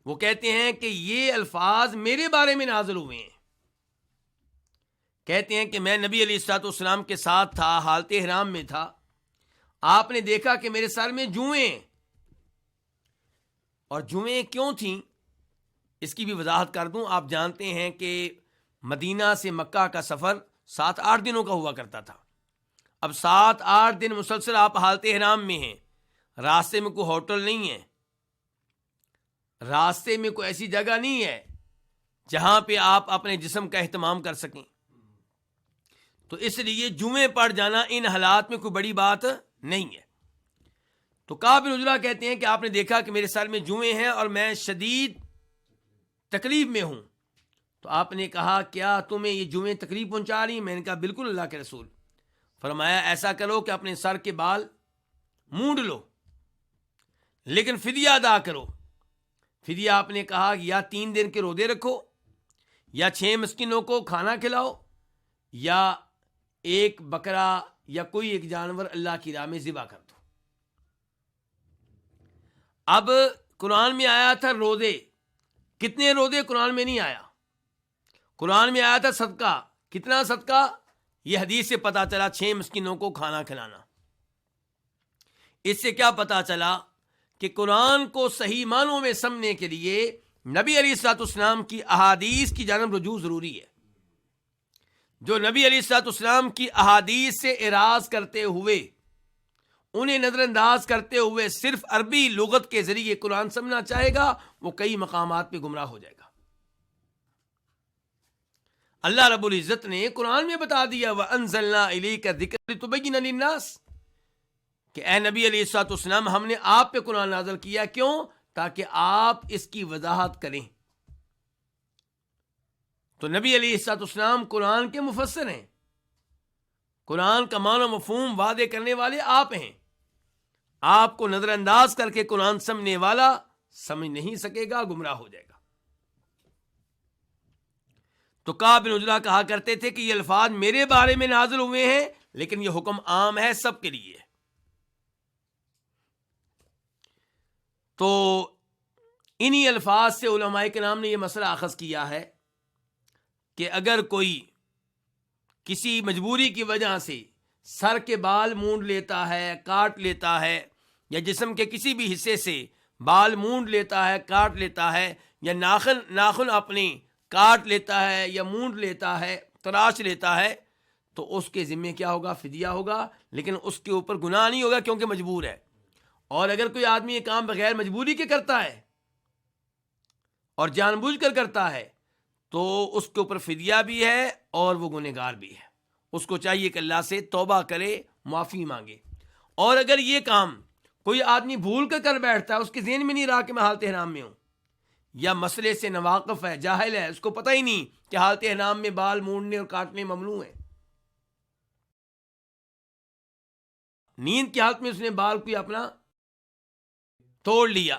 وہ کہتے ہیں کہ یہ الفاظ میرے بارے میں نازل ہوئے ہیں. کہتے ہیں کہ میں نبی علیہ الصلوۃ والسلام کے ساتھ تھا، حالت احرام میں تھا. آپ نے دیکھا کہ میرے سر میں جوئیں، اور جوئیں کیوں تھیں اس کی بھی وضاحت کر دوں. آپ جانتے ہیں کہ مدینہ سے مکہ کا سفر 7-8 دنوں کا ہوا کرتا تھا. اب 7-8 دن مسلسل آپ حالت احرام میں ہیں، راستے میں کوئی ہوٹل نہیں ہے، راستے میں کوئی ایسی جگہ نہیں ہے جہاں پہ آپ اپنے جسم کا اہتمام کر سکیں. تو اس لیے جمعے پڑ جانا ان حالات میں کوئی بڑی بات نہیں ہے. تو کعب بن عجرہ کہتے ہیں کہ آپ نے دیکھا کہ میرے سر میں جوئیں ہیں اور میں شدید تکلیف میں ہوں. تو آپ نے کہا کیا تمہیں یہ جوئیں تکلیف پہنچا رہی ہیں؟ میں نے کہا بالکل اللہ کے رسول. فرمایا ایسا کرو کہ اپنے سر کے بال مونڈ لو، لیکن فدیہ ادا کرو. فدیہ آپ نے کہا یا 3 دن کے روزے رکھو، یا 6 مسکینوں کو کھانا کھلاؤ، یا ایک بکرا یا کوئی ایک جانور اللہ کی راہ میں ذبح کر دو. اب قرآن میں آیا تھا روزے، کتنے روزے قرآن میں نہیں آیا. قرآن میں آیا تھا صدقہ، کتنا صدقہ؟ یہ حدیث سے پتا چلا 6 مسکینوں کو کھانا کھلانا. اس سے کیا پتا چلا کہ قرآن کو صحیح معنوں میں سمجھنے کے لیے نبی علیہ الصلوۃ والسلام کی احادیث کی جانب رجوع ضروری ہے. جو نبی علیہ الصلوۃ والسلام کی احادیث سے اعراض کرتے ہوئے، انہیں نظر انداز کرتے ہوئے صرف عربی لغت کے ذریعے قرآن سمجھنا چاہے گا، وہ کئی مقامات پہ گمراہ ہو جائے گا. اللہ رب العزت نے قرآن میں بتا دیا وَأَنزَلْنَا إِلَيْكَ الذِّكْرَ لِتُبَيِّنَ لِلنَّاسِ کہ اے نبی علیہ الصلوۃ والسلام ہم نے آپ پہ قرآن نازل کیا. کیوں؟ تاکہ آپ اس کی وضاحت کریں. تو نبی علیہ الصلوۃ والسلام قرآن کے مفسر ہیں، قرآن کا معنی و مفہوم واضح کرنے والے آپ ہیں. آپ کو نظر انداز کر کے قرآن سمجھنے والا سمجھ نہیں سکے گا، گمراہ ہو جائے گا. تو کعب بن عجرہ کہا کرتے تھے کہ یہ الفاظ میرے بارے میں نازل ہوئے ہیں، لیکن یہ حکم عام ہے سب کے لیے. تو انہی الفاظ سے علماء کرام نے یہ مسئلہ اخذ کیا ہے کہ اگر کوئی کسی مجبوری کی وجہ سے سر کے بال مونڈ لیتا ہے، کاٹ لیتا ہے، یا جسم کے کسی بھی حصے سے بال مونڈ لیتا ہے، کاٹ لیتا ہے، یا ناخن اپنے کاٹ لیتا ہے یا مونڈ لیتا ہے، تراش لیتا ہے، تو اس کے ذمے کیا ہوگا؟ فدیہ ہوگا. لیکن اس کے اوپر گناہ نہیں ہوگا کیونکہ مجبور ہے. اور اگر کوئی آدمی یہ کام بغیر مجبوری کے کرتا ہے اور جان بوجھ کر کرتا ہے تو اس کے اوپر فدیہ بھی ہے اور وہ گنہگار بھی ہے. اس کو چاہیے کہ اللہ سے توبہ کرے، معافی مانگے. اور اگر یہ کام کوئی آدمی بھول کر کر بیٹھتا ہے، اس کے ذہن میں نہیں رہا کہ میں حالت احرام میں ہوں، یا مسئلے سے ناواقف ہے، جاہل ہے، اس کو پتہ ہی نہیں کہ حالت احرام میں بال مونڈنے اور کاٹنے ممنوع ہے، نیند کی حالت میں اس نے بال کوئی اپنا توڑ لیا،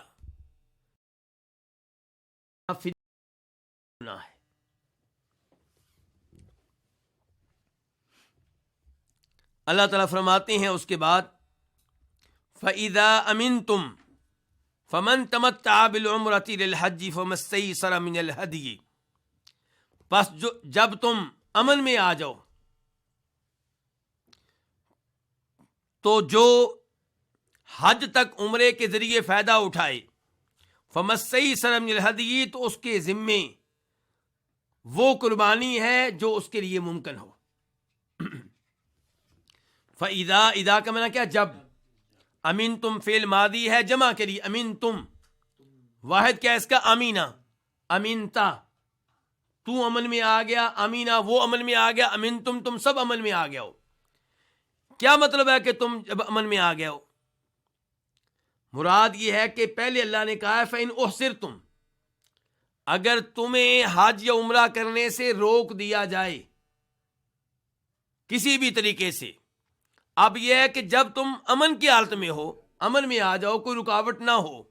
ہے. اللہ تعالیٰ فرماتے ہیں اس کے بعد فَإِذَا أَمِنْتُمْ فَمَنْ تَمَتَّعَ بِالْعُمْرَةِ لِلْحَجِّ فَمَا اسْتَيْسَرَ مِنَ الْهَدْيِ، پس جب تم امن میں آ جاؤ تو جو حج تک عمرے کے ذریعے فائدہ اٹھائے، فَمَا اسْتَيْسَرَ مِنَ الْهَدْيِ، تو اس کے ذمے وہ قربانی ہے جو اس کے لیے ممکن ہو۔ فَإِذَا، اذا کا معنی کیا؟ جب۔ امین تم فعل ماضی ہے جمع کے لیے، امین تم، واحد کیا اس کا؟ امینہ، امینتا، تو امن میں آ گیا، امینہ وہ امن میں آ گیا، امین تم سب امن میں آ گیا ہو۔ کیا مطلب ہے کہ تم جب امن میں آ گیا ہو؟ مراد یہ ہے کہ پہلے اللہ نے کہا ہے فَإِنْ أُحْصِرْتُمْ، اگر تمہیں حج یا عمرہ کرنے سے روک دیا جائے کسی بھی طریقے سے، اب یہ ہے کہ جب تم امن کی حالت میں ہو، امن میں آ جاؤ، کوئی رکاوٹ نہ ہو،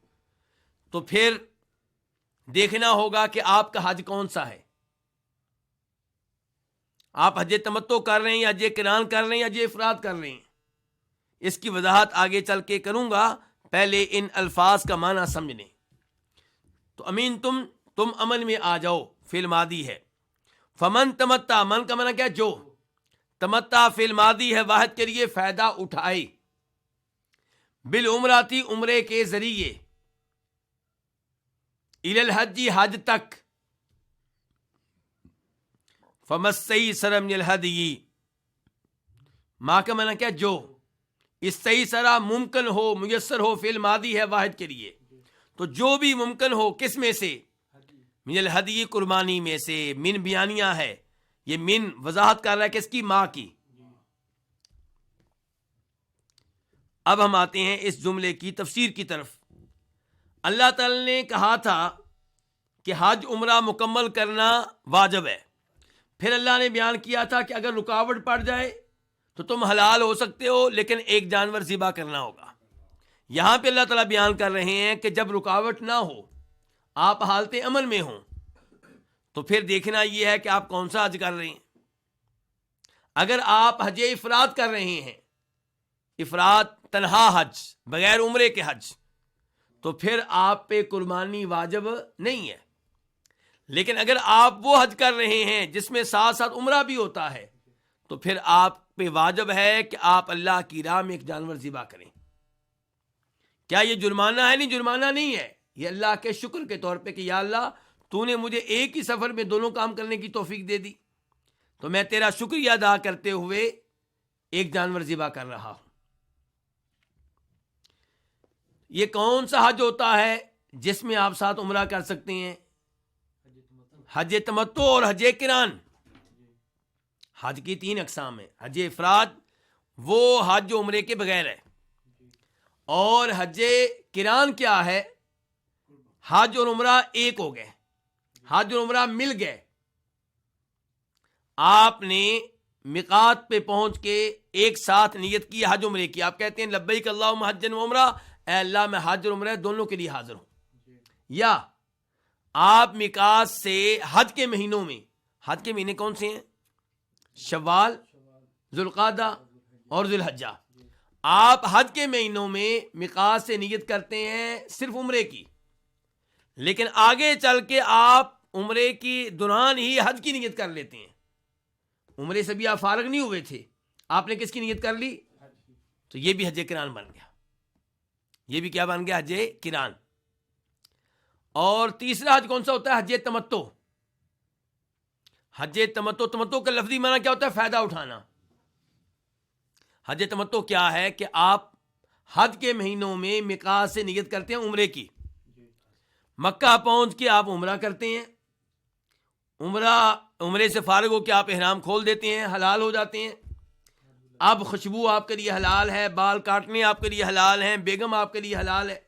تو پھر دیکھنا ہوگا کہ آپ کا حج کون سا ہے۔ آپ حج تمتع کر رہے ہیں یا حج قران کر رہے ہیں یا حج افراد کر رہے ہیں، اس کی وضاحت آگے چل کے کروں گا، پہلے ان الفاظ کا معنی سمجھنے۔ تو امین تم امن میں آ جاؤ فعل ماضی ہے۔ فمن تمتع، من کا معنی کیا؟ جو، تمتع فعل ماضی ہے واحد کے لیے فائدہ اٹھائے، بالعمراتی عمرے کے ذریعے، الی الحج حج تک، فما استیسر من الہدی، ما کا معنی کیا؟ جو، استیسرا ممکن ہو، میسر ہو، فعل ماضی ہے واحد کے لیے، تو جو بھی ممکن ہو، کس میں سے؟ من الہدی، قربانی میں سے۔ من بیانیہ ہے، یہ من وضاحت کر رہا ہے کس کی؟ ماں کی۔ اب ہم آتے ہیں اس جملے کی تفسیر کی طرف۔ اللہ تعالی نے کہا تھا کہ حج عمرہ مکمل کرنا واجب ہے، پھر اللہ نے بیان کیا تھا کہ اگر رکاوٹ پڑ جائے تو تم حلال ہو سکتے ہو، لیکن ایک جانور ذبح کرنا ہوگا۔ یہاں پہ اللہ تعالیٰ بیان کر رہے ہیں کہ جب رکاوٹ نہ ہو، آپ حالت امن میں ہوں، تو پھر دیکھنا یہ ہے کہ آپ کون سا حج کر رہے ہیں۔ اگر آپ حج افراد کر رہے ہیں، افراد تنہا حج، بغیر عمرے کے حج، تو پھر آپ پہ قربانی واجب نہیں ہے۔ لیکن اگر آپ وہ حج کر رہے ہیں جس میں ساتھ ساتھ عمرہ بھی ہوتا ہے، تو پھر آپ پہ واجب ہے کہ آپ اللہ کی راہ میں ایک جانور ذبح کریں۔ کیا یہ جرمانہ ہے؟ نہیں، جرمانہ نہیں ہے، یہ اللہ کے شکر کے طور پہ کہ یا اللہ تو نے مجھے ایک ہی سفر میں دونوں کام کرنے کی توفیق دے دی، تو میں تیرا شکریہ ادا کرتے ہوئے ایک جانور ذبح کر رہا ہوں۔ یہ کون سا حج ہوتا ہے جس میں آپ ساتھ عمرہ کر سکتے ہیں؟ حج تمتع اور حج قران۔ حج کی 3 اقسام ہیں۔ حج افراد وہ حج جو عمرے کے بغیر ہے، اور حج قران کیا ہے؟ حج اور عمرہ ایک ہو گئے، حج اور عمرہ مل گئے۔ آپ نے میقات پہ پہنچ کے ایک ساتھ نیت کی حج عمرے کی، آپ کہتے ہیں لبیک اللہم حجا و عمرہ، اے اللہ میں حج اور عمرہ دونوں کے لیے حاضر ہوں۔ یا آپ میقات سے حج کے مہینوں میں، حج کے مہینے کون سے ہیں؟ شوال، ذوالقعدہ اور ذوالحجہ۔ آپ حج کے مہینوں میں میقات سے نیت کرتے ہیں صرف عمرے کی، لیکن آگے چل کے آپ عمرے کی دوران ہی حج کی نیت کر لیتے ہیں۔ عمرے سے بھی آپ فارغ نہیں ہوئے تھے، آپ نے کس کی نیت کر لی؟ تو یہ بھی حج قران بن گیا، یہ بھی کیا بن گیا؟ حج قران۔ اور تیسرا حج کون سا ہوتا ہے؟ حج تمتع۔ حج تمتع کا لفظی معنی کیا ہوتا ہے؟ فائدہ اٹھانا۔ حج تمتع کیا ہے کہ آپ حج کے مہینوں میں میقات سے نیت کرتے ہیں عمرے کی، مکہ پہنچ کے آپ عمرہ کرتے ہیں، عمرے سے فارغ ہو کے آپ احرام کھول دیتے ہیں، حلال ہو جاتے ہیں۔ اب خوشبو آپ کے لیے حلال ہے، بال کاٹنے آپ کے لیے حلال ہیں، بیگم آپ کے لیے حلال ہے۔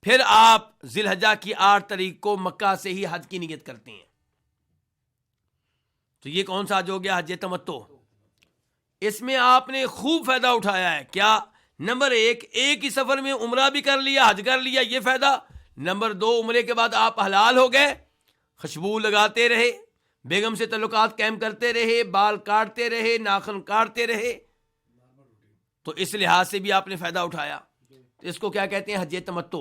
پھر آپ ذی الحجہ کی 8 تاریخ کو مکہ سے ہی حج کی نیت کرتے ہیں۔ تو یہ کون سا حج ہو گیا؟ حج تمتع۔ اس میں آپ نے خوب فائدہ اٹھایا ہے۔ کیا؟ نمبر 1، ایک ہی سفر میں عمرہ بھی کر لیا، حج کر لیا، یہ فائدہ۔ نمبر 2، عمرے کے بعد آپ حلال ہو گئے، خوشبو لگاتے رہے، بیگم سے تعلقات قائم کرتے رہے، بال کاٹتے رہے، ناخن کاٹتے رہے، تو اس لحاظ سے بھی آپ نے فائدہ اٹھایا. اس کو کیا کہتے ہیں؟ حج تمتع.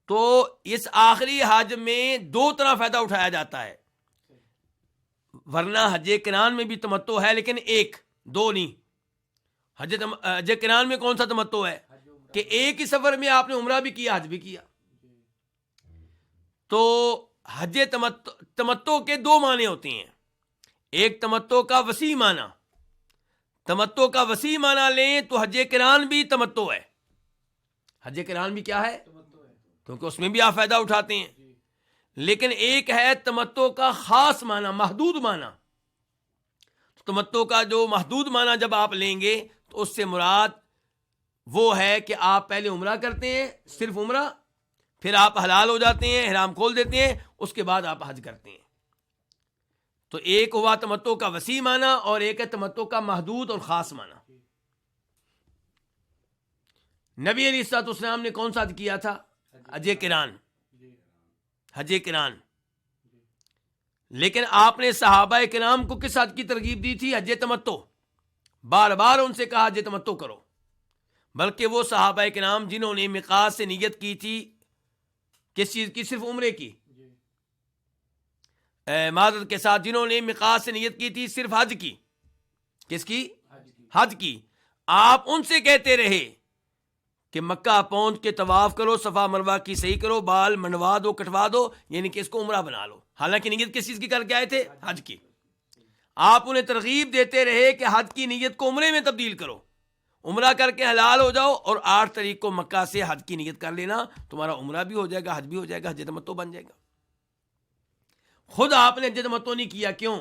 تو اس آخری حج میں دو طرح فائدہ اٹھایا جاتا ہے، ورنہ حج قران میں بھی تمتع ہے لیکن ایک دو نہیں. حج قران میں کون سا تمتع ہے کہ ایک ہی سفر میں آپ نے عمرہ بھی کیا، حج بھی کیا. تو حج تمتع کے دو معنی ہوتے ہیں. ایک تمتع کا وسیع معنی، تمتع کا وسیع معنی لیں تو حج قران بھی تمتع ہے. حج قران بھی کیا ہے؟ کیونکہ اس میں بھی آپ فائدہ اٹھاتے ہیں. لیکن ایک ہے تمتع کا خاص معنی، محدود معنی. تمتع کا جو محدود معنی جب آپ لیں گے تو اس سے مراد وہ ہے کہ آپ پہلے عمرہ کرتے ہیں، صرف عمرہ، پھر آپ حلال ہو جاتے ہیں، احرام کھول دیتے ہیں، اس کے بعد آپ حج کرتے ہیں. تو ایک ہوا تمتع کا وسیع معنی اور ایک ہے تمتع کا محدود اور خاص معنی. نبی علیہ الصلوۃ والسلام نے کون سا حج کیا تھا؟ حج قران. حج قران. لیکن آپ نے صحابہ کرام کو کس حج کی ترغیب دی تھی؟ حج تمتع. بار بار ان سے کہا حج تمتع کرو. بلکہ وہ صحابہ کرام جنہوں نے میقات سے نیت کی تھی کس چیز کی؟ صرف عمرے کی. معذرت کے ساتھ، جنہوں نے میقات سے نیت کی تھی صرف حج کی. کس کی؟ حج کی. آپ ان سے کہتے رہے کہ مکہ پہنچ کے طواف کرو، صفا مروہ کی صحیح کرو، بال منڈوا دو، کٹوا دو، یعنی کہ اس کو عمرہ بنا لو. حالانکہ نیت کس چیز کی کر کے آئے تھے؟ حج کی. آپ انہیں ترغیب دیتے رہے کہ حج کی نیت کو عمرے میں تبدیل کرو، عمرہ کر کے حلال ہو جاؤ اور 8 تاریخ کو مکہ سے حج کی نیت کر لینا، تمہارا عمرہ بھی ہو جائے گا، حج بھی ہو جائے گا، حج تمتع بن جائے گا. خود آپ نے حج تمتع نہیں کیا. کیوں؟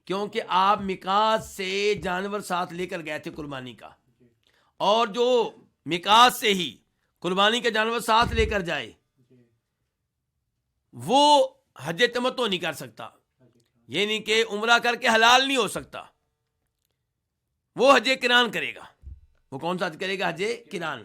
کیونکہ آپ میقات سے جانور ساتھ لے کر گئے تھے قربانی کا، اور جو میقات سے ہی قربانی کا جانور ساتھ لے کر جائے وہ حج تمتع نہیں کر سکتا، یعنی کہ عمرہ کر کے حلال نہیں ہو سکتا. وہ حج قران کرے گا. وہ کون سا حج کرے گا؟ حج قران.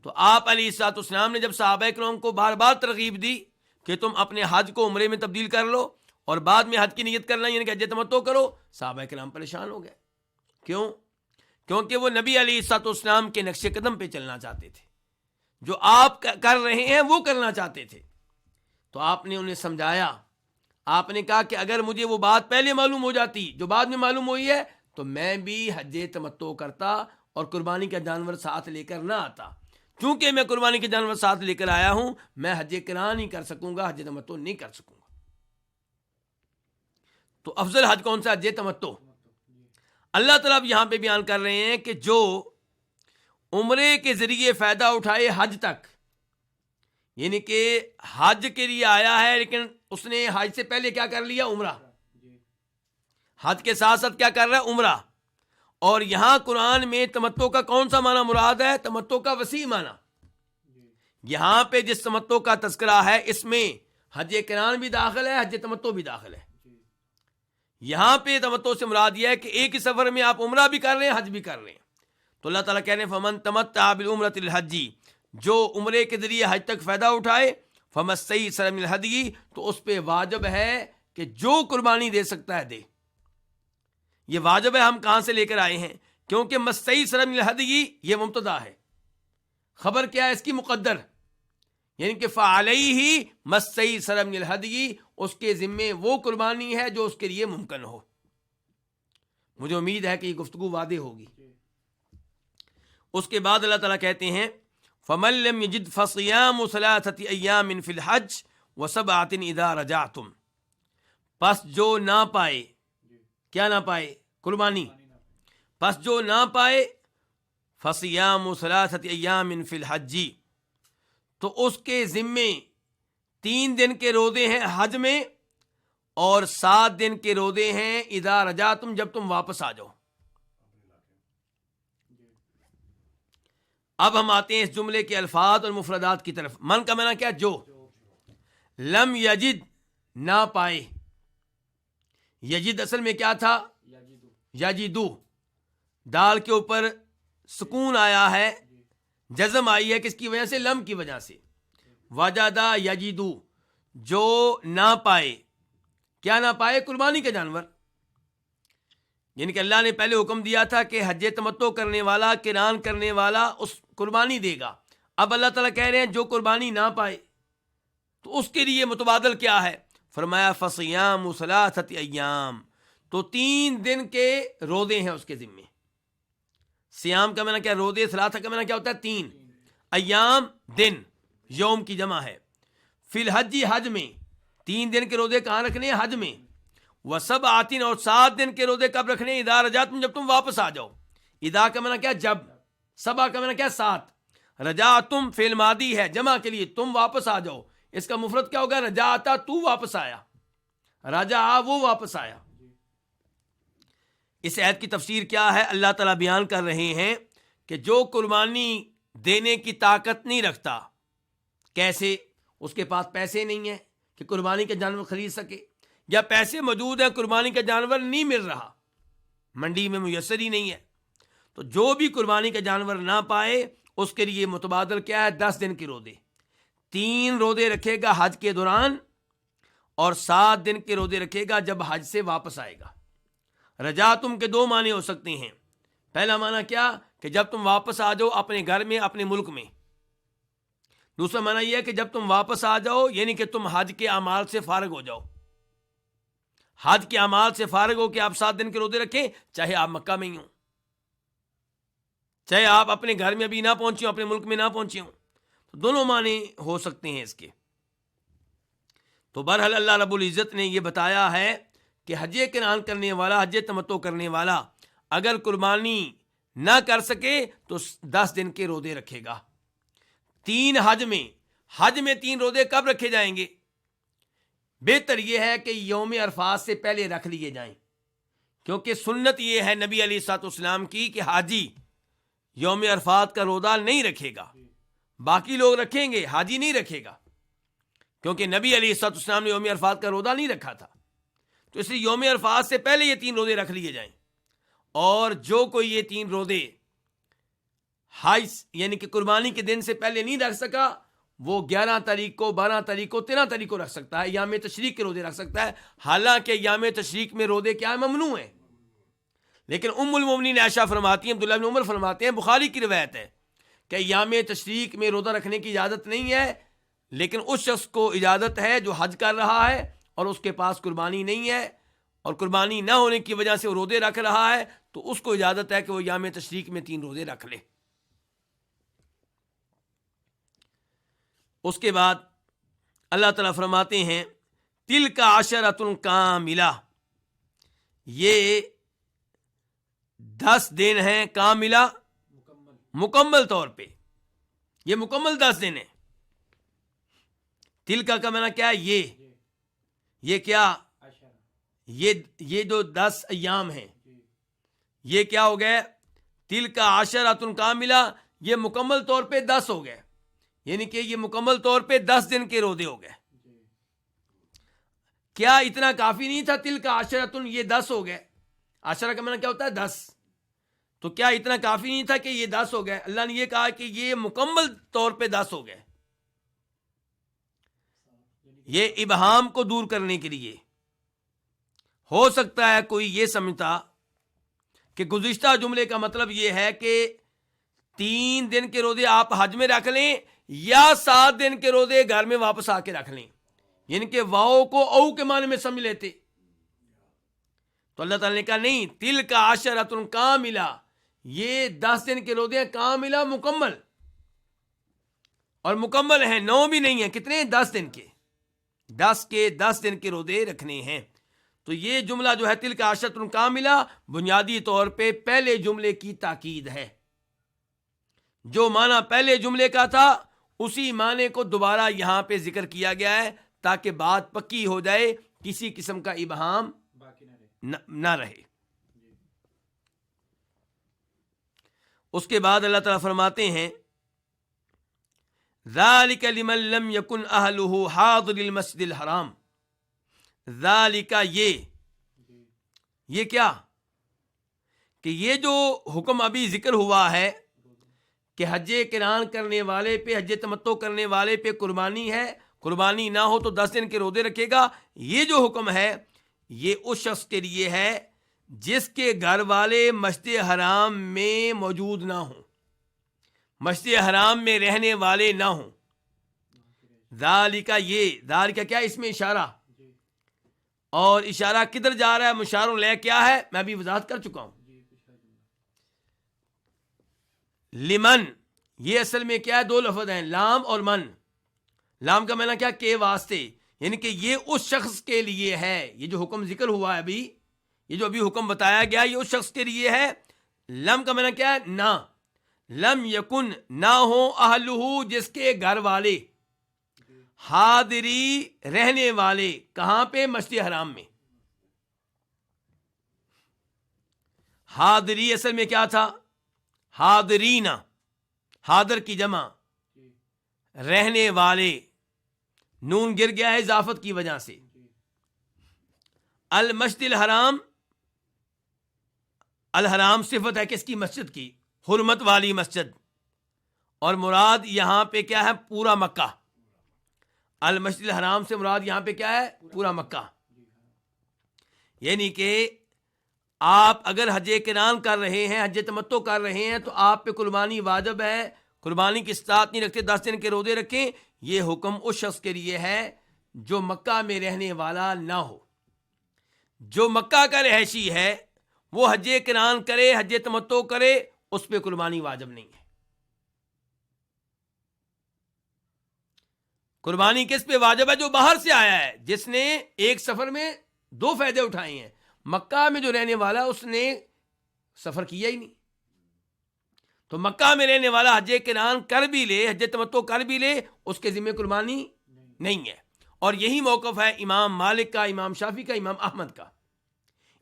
تو آپ علیہ الصلوۃ والسلام نے جب صحابہ کرام کو بار بار ترغیب دی کہ تم اپنے حج کو عمرے میں تبدیل کر لو اور بعد میں حج کی نیت کرنا، یعنی کہ حج تمتع کرو، صحابہ کرام پریشان ہو گئے. کیوں؟ کیونکہ وہ نبی علیہ الصلوۃ والسلام کے نقش قدم پہ چلنا چاہتے تھے، جو آپ کر رہے ہیں وہ کرنا چاہتے تھے. تو آپ نے انہیں سمجھایا. آپ نے کہا کہ اگر مجھے وہ بات پہلے معلوم ہو جاتی جو بعد میں معلوم ہوئی ہے تو میں بھی حج تمتع کرتا اور قربانی کا جانور ساتھ لے کر نہ آتا. چونکہ میں قربانی کے جانور ساتھ لے کر آیا ہوں، میں حج قران ہی کر سکوں گا، حج تمتع نہیں کر سکوں گا. تو افضل حج کون سا؟ حج تمتع. اللہ تعالیٰ یہاں پہ بیان کر رہے ہیں کہ جو عمرے کے ذریعے فائدہ اٹھائے حج تک، یعنی کہ حج کے لیے آیا ہے لیکن اس نے حج سے پہلے کیا کر لیا؟ عمرہ. حج کے ساتھ ساتھ کیا کر رہا ہے؟ عمرہ. اور یہاں قرآن میں تمتع کا کون سا معنی مراد ہے؟ تمتع کا وسیع معنی. یہاں پہ جس تمتع کا تذکرہ ہے اس میں حج قران بھی داخل ہے، حج تمتع بھی داخل ہے. یہاں پہ تمتع سے مراد یہ ہے کہ ایک ہی سفر میں آپ عمرہ بھی کر رہے ہیں، حج بھی کر رہے ہیں. تو اللہ تعالیٰ کہہ رہے ہیں فمن تمتع بالعمرۃ الحج، جو عمرے کے ذریعے حج تک فائدہ اٹھائے، فمستیسر من الہدی، تو اس پہ واجب ہے کہ جو قربانی دے سکتا ہے دے. یہ واجب ہے. ہم کہاں سے لے کر آئے ہیں؟ کیونکہ مستیسر من الہدی یہ مبتدا ہے. خبر کیا ہے اس کی؟ مقدر، یعنی کہ فعلیہ مستیسر من الہدی، اس کے ذمے وہ قربانی ہے جو اس کے لیے ممکن ہو. مجھے امید ہے کہ یہ گفتگو واضح ہوگی. اس کے بعد اللہ تعالیٰ کہتے ہیں فَمَن لَّمْ يَجِدْ فَصِيَامُ ثَلَاثَةِ أَيَّامٍ فِي الْحَجِّ وَسَبْعَةٍ إِذَا رَجَعْتُمْ، پس جو نہ پائے، کیا نہ پائے؟ قربانی. پس جو نہ پائے فَصِيَامُ ثَلَاثَةِ أَيَّامٍ فِي الْحَجِّ، تو اس کے ذمے 3 دن کے روزے ہیں حج میں اور 7 دن کے روزے ہیں اذا رجعتم، جب تم واپس آ جاؤ. اب ہم آتے ہیں اس جملے کے الفاظ اور مفردات کی طرف. من کا معنی کیا؟ جو. لم یجد، نہ پائے. یجد اصل میں کیا تھا؟ یجدو. دال کے اوپر سکون آیا ہے، جزم آئی ہے، کس کی وجہ سے؟ لم کی وجہ سے. وجدہ یجدو، جو نہ پائے. کیا نہ پائے؟ قربانی کا جانور. یعنی کہ اللہ نے پہلے حکم دیا تھا کہ حج تمتع کرنے والا، قران کرنے والا اس قربانی دے گا. اب اللہ تعالیٰ کہہ رہے ہیں جو قربانی نہ پائے تو اس کے لیے متبادل کیا ہے؟ فرمایا فصیام ثلاثۃ ایام، تو 3 دن کے روزے ہیں اس کے ذمے. سیام کا معنی کیا؟ روزے. ثلاثہ کا معنی کیا ہوتا ہے؟ 3. ایام دن، یوم کی جمع ہے. فی الحج، حج میں 3 دن کے روزے کہاں رکھنے ہیں؟ حج میں. وسبعۃ، اور 7 دن کے روزے کب رکھنے ہیں؟ اذا رجعتم، جب تم واپس آ جاؤ. اذا کا معنی کیا؟ جب. سبع کا معنی کیا؟ 7. رجعتم فعل ماضی ہے جمع کے لیے، تم واپس آ جاؤ. اس کا مفرد کیا ہوگا؟ رجعتا، تو واپس آیا. رجع، وہ واپس آیا. اس آیت کی تفسیر کیا ہے؟ اللہ تعالیٰ بیان کر رہے ہیں کہ جو قربانی دینے کی طاقت نہیں رکھتا، کیسے؟ اس کے پاس پیسے نہیں ہیں کہ قربانی کا جانور خرید سکے، یا پیسے موجود ہیں قربانی کا جانور نہیں مل رہا، منڈی میں میسر ہی نہیں ہے، تو جو بھی قربانی کا جانور نہ پائے اس کے لیے متبادل کیا ہے؟ 10 دن کے روزے. 3 روزے رکھے گا حج کے دوران، اور 7 دن کے روزے رکھے گا جب حج سے واپس آئے گا. رجعتم کے 2 معنی ہو سکتے ہیں. پہلا معنی کیا؟ کہ جب تم واپس آ جاؤ اپنے گھر میں، اپنے ملک میں. دوسرا معنی یہ ہے کہ جب تم واپس آ جاؤ، یعنی کہ تم حج کے اعمال سے فارغ ہو جاؤ. حج کے اعمال سے فارغ ہو کہ آپ 7 دن کے روزے رکھیں، چاہے آپ مکہ میں ہی ہوں، چاہے آپ اپنے گھر میں ابھی نہ پہنچے ہوں، اپنے ملک میں نہ پہنچے ہوں. تو دونوں معنی ہو سکتے ہیں اس کے. تو بہرحال اللہ رب العزت نے یہ بتایا ہے کہ حج قران کرنے والا، حج تمتع کرنے والا اگر قربانی نہ کر سکے تو 10 دن کے روزے رکھے گا. 3 حج میں 3 روزے کب رکھے جائیں گے؟ بہتر یہ ہے کہ یوم عرفات سے پہلے رکھ لیے جائیں، کیونکہ سنت یہ ہے نبی علیہ الصلوۃ والسلام کی کہ حاجی یوم عرفات کا روزہ نہیں رکھے گا. باقی لوگ رکھیں گے، حاجی نہیں رکھے گا، کیونکہ نبی علیہ الصلوۃ والسلام نے یوم عرفات کا روزہ نہیں رکھا تھا. تو اس لیے یوم عرفات سے پہلے یہ 3 روزے رکھ لیے جائیں. اور جو کوئی یہ 3 روزے حج یعنی کہ قربانی کے دن سے پہلے نہیں رکھ سکا، وہ 11 تاریخ کو، 12 تاریخ کو، 13 تاریخ کو رکھ سکتا ہے. ایام تشریق کے روزے رکھ سکتا ہے، حالانکہ ایام تشریق میں روزے کیا ہے؟ ممنوع ہیں. لیکن ام المومنین عائشہ فرماتی ہیں، عبداللہ بن عمر فرماتے ہیں، بخاری کی روایت ہے کہ ایام تشریق میں روزہ رکھنے کی اجازت نہیں ہے، لیکن اس شخص کو اجازت ہے جو حج کر رہا ہے اور اس کے پاس قربانی نہیں ہے، اور قربانی نہ ہونے کی وجہ سے وہ روزے رکھ رہا ہے، تو اس کو اجازت ہے کہ وہ ایام تشریق میں 3 روزے رکھ لے. اس کے بعد اللہ تعالیٰ فرماتے ہیں تِلْکَ عَشَرَةٌ کاملہ، یہ 10 دن ہیں کاملہ، مکمل طور پہ. یہ مکمل 10 دن ہیں. تِلْکَ کا معنی کیا ہے؟ یہ کیا؟ یہ جو 10 ایام ہیں یہ کیا ہو گئے؟ تِلْکَ عَشَرَةٌ کاملہ، یہ مکمل طور پہ 10 ہو گئے، یعنی کہ یہ مکمل طور پہ 10 دن کے روزے ہو گئے. کیا اتنا کافی نہیں تھا؟ تِلْکَ عَشَرَةٌ، یہ 10 ہو گئے. عشرہ کا معنی کیا ہوتا ہے؟ 10. تو کیا اتنا کافی نہیں تھا کہ یہ 10 ہو گئے؟ اللہ نے یہ کہا کہ یہ مکمل طور پہ 10 ہو گئے. یہ ابہام کو دور کرنے کے لیے. ہو سکتا ہے کوئی یہ سمجھتا کہ گزشتہ جملے کا مطلب یہ ہے کہ 3 دن کے روزے آپ حج میں رکھ لیں یا 7 دن کے روزے گھر میں واپس آ کے رکھ لیں، یعنی کہ واؤ کو او کے معنی میں سمجھ لیتے. تو اللہ تعالیٰ نے کہا نہیں، تِلْکَ عَشَرَةٌ کاملہ، یہ 10 دن کے روزے ہیں کاملہ، مکمل. اور مکمل ہیں، 9 بھی نہیں ہیں. کتنے؟ 10 دن کے. 10 دن کے روزے رکھنے ہیں. تو یہ جملہ جو ہے تِلْکَ عَشَرَةٌ کاملہ، بنیادی طور پہ پہلے جملے کی تاکید ہے. جو معنی پہلے جملے کا تھا اسی معنی کو دوبارہ یہاں پہ ذکر کیا گیا ہے تاکہ بات پکی ہو جائے، کسی قسم کا ابہام نہ رہے. اس کے بعد اللہ تعالیٰ فرماتے ہیں ذالک لمن لم یکن اہلہ حاضر المسجد الحرام. ذالک، یہ کیا؟ کہ یہ جو حکم ابھی ذکر ہوا ہے کہ حج قران کرنے والے پہ، حج تمتع کرنے والے پہ قربانی ہے، قربانی نہ ہو تو 10 دن کے روزے رکھے گا. یہ جو حکم ہے یہ اس شخص کے لیے ہے جس کے گھر والے مسجد حرام میں موجود نہ ہوں، مسجد حرام میں رہنے والے نہ ہوں. ذالک، یہ ذالک کیا اس میں اشارہ، اور اشارہ کدھر جا رہا ہے، مشار الیہ کیا ہے، میں ابھی وضاحت کر چکا ہوں. لمن، یہ اصل میں کیا ہے، دو لفظ ہیں، لام اور من. لام کا معنی کیا، کے واسطے، یعنی کہ یہ اس شخص کے لیے ہے. یہ جو حکم ذکر ہوا ہے ابھی، یہ جو ابھی حکم بتایا گیا، یہ اس شخص کے لیے ہے. لم کا معنی کیا ہے، نہ. لم یکن، نہ ہو، اہلہ، جس کے گھر والے، حاضری، رہنے والے، کہاں پہ، مسجد حرام میں. حاضری اصل میں کیا تھا، حاضرین، حاضر کی جمع، رہنے والے، نون گر گیا ہے اضافت کی وجہ سے. المسجد الحرام، الحرام صفت ہے کس کی، مسجد کی، حرمت والی مسجد، اور مراد یہاں پہ کیا ہے، پورا مکہ. المسجد الحرام سے مراد یہاں پہ کیا ہے، پورا مکہ. یعنی کہ آپ اگر حج قران کر رہے ہیں، حج تمتع کر رہے ہیں، تو آپ پہ قربانی واجب ہے. قربانی کی استطاعت نہیں رکھتے، 10 دن کے روزے رکھیں. یہ حکم اس شخص کے لیے ہے جو مکہ میں رہنے والا نہ ہو. جو مکہ کا رہائشی ہے وہ حج قران کرے، حج تمتع کرے، اس پہ قربانی واجب نہیں ہے. قربانی کس پہ واجب ہے، جو باہر سے آیا ہے، جس نے ایک سفر میں 2 فائدے اٹھائے ہیں. مکہ میں جو رہنے والا اس نے سفر کیا ہی نہیں، تو مکہ میں رہنے والا حج قران کر بھی لے، حج تمتع کر بھی لے، اس کے ذمہ قربانی نہیں ہے. اور یہی موقف ہے امام مالک کا، امام شافعی کا، امام احمد کا.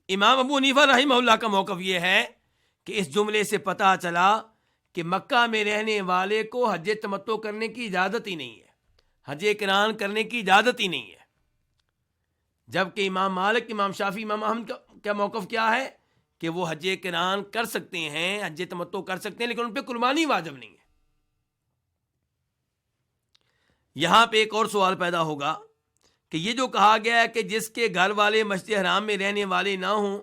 امام ابو حنیفہ رحمہ اللہ کا موقف یہ ہے کہ اس جملے سے پتہ چلا کہ مکہ میں رہنے والے کو حج تمتع کرنے کی اجازت ہی نہیں ہے، حج قران کرنے کی اجازت ہی نہیں ہے. جبکہ امام مالک، امام شافعی، امام احمد کا موقف کیا ہے کہ وہ حج قران کر سکتے ہیں، حج تمتع کر سکتے ہیں، لیکن ان پہ قربانی واجب نہیں ہے. یہاں پہ ایک اور سوال پیدا ہوگا کہ یہ جو کہا گیا ہے کہ جس کے گھر والے مسجد حرام میں رہنے والے نہ ہوں،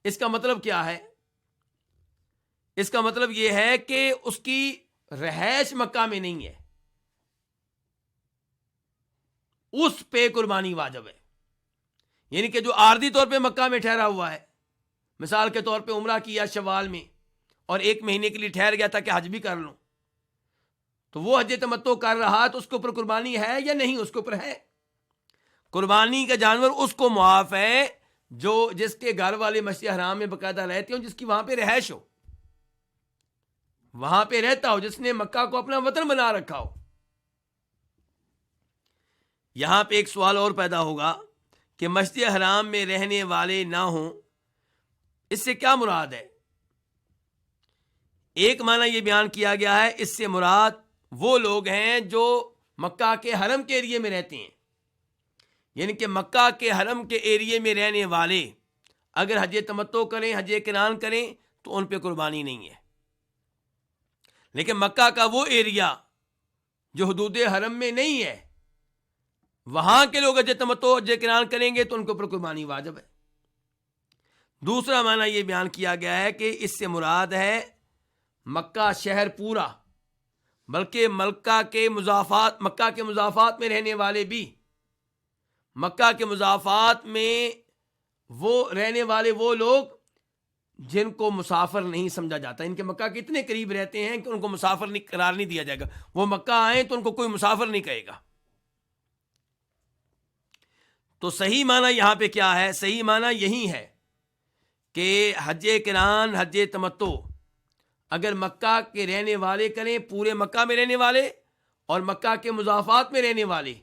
اس کا مطلب کیا ہے؟ اس کا مطلب یہ ہے کہ اس کی رہائش مکہ میں نہیں ہے، اس پہ قربانی واجب ہے. یعنی کہ جو عارضی طور پہ مکہ میں ٹھہرا ہوا ہے، مثال کے طور پہ عمرہ کیا شوال میں اور 1 مہینے کے لیے ٹھہر گیا تھا کہ حج بھی کر لوں، تو وہ حج تمتع کر رہا تو اس کے اوپر قربانی ہے یا نہیں؟ اس کے اوپر ہے. قربانی کا جانور اس کو معاف ہے جو جس کے گھر والے مسجد حرام میں باقاعدہ رہتے ہوں، جس کی وہاں پہ رہائش ہو، وہاں پہ رہتا ہو، جس نے مکہ کو اپنا وطن بنا رکھا ہو. یہاں پہ ایک سوال اور پیدا ہوگا کہ مسجد حرام میں رہنے والے نہ ہوں، اس سے کیا مراد ہے؟ ایک معنی یہ بیان کیا گیا ہے، اس سے مراد وہ لوگ ہیں جو مکہ کے حرم کے ایریے میں رہتے ہیں. یعنی کہ مکہ کے حرم کے ایریے میں رہنے والے اگر حج تمتع کریں، حج قران کریں، تو ان پہ قربانی نہیں ہے. لیکن مکہ کا وہ ایریا جو حدود حرم میں نہیں ہے، وہاں کے لوگ حج تمتع، حج قران کریں گے تو ان کے اوپر قربانی واجب ہے. دوسرا معنی یہ بیان کیا گیا ہے کہ اس سے مراد ہے مکہ شہر پورا، بلکہ مکہ کے مضافات میں رہنے والے بھی، مکہ کے مضافات میں وہ رہنے والے وہ لوگ جن کو مسافر نہیں سمجھا جاتا. ان کے مکہ کے اتنے قریب رہتے ہیں کہ ان کو مسافر قرار نہیں دیا جائے گا. وہ مکہ آئیں تو ان کو کوئی مسافر نہیں کہے گا. تو صحیح معنی یہاں پہ کیا ہے؟ صحیح معنی یہی ہے کہ حج قران، حج تمتع اگر مکہ کے رہنے والے کریں، پورے مکہ میں رہنے والے اور مکہ کے مضافات میں رہنے والے،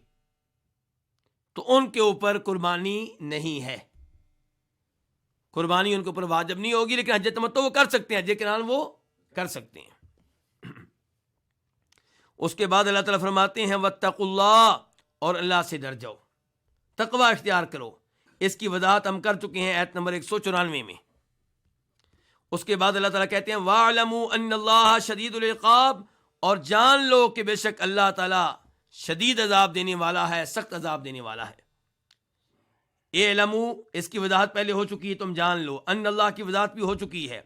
تو ان کے اوپر قربانی نہیں ہے، قربانی ان کے اوپر واجب نہیں ہوگی. لیکن حج تمتع وہ کر سکتے ہیں، حج قران وہ کر سکتے ہیں. اس کے بعد اللہ تعالیٰ فرماتے ہیں واتقوا اللہ، اور اللہ سے ڈر جاؤ، تقوی اختیار کرو. اس کی وضاحت ہم کر چکے ہیں آیت نمبر 194 میں. اس کے بعد اللہ تعالیٰ کہتے ہیں وَاعْلَمُوا أَنَّ اللَّهَ شَدِيدُ الْعِقَابِ، اور جان لو کہ بے شک اللہ تعالیٰ شدید عذاب دینے والا ہے، سخت عذاب دینے والا ہے. اعلمو اس کی وضاحت پہلے ہو چکی ہے، تم جان لو، ان اللہ کی وضاحت بھی ہو چکی ہے.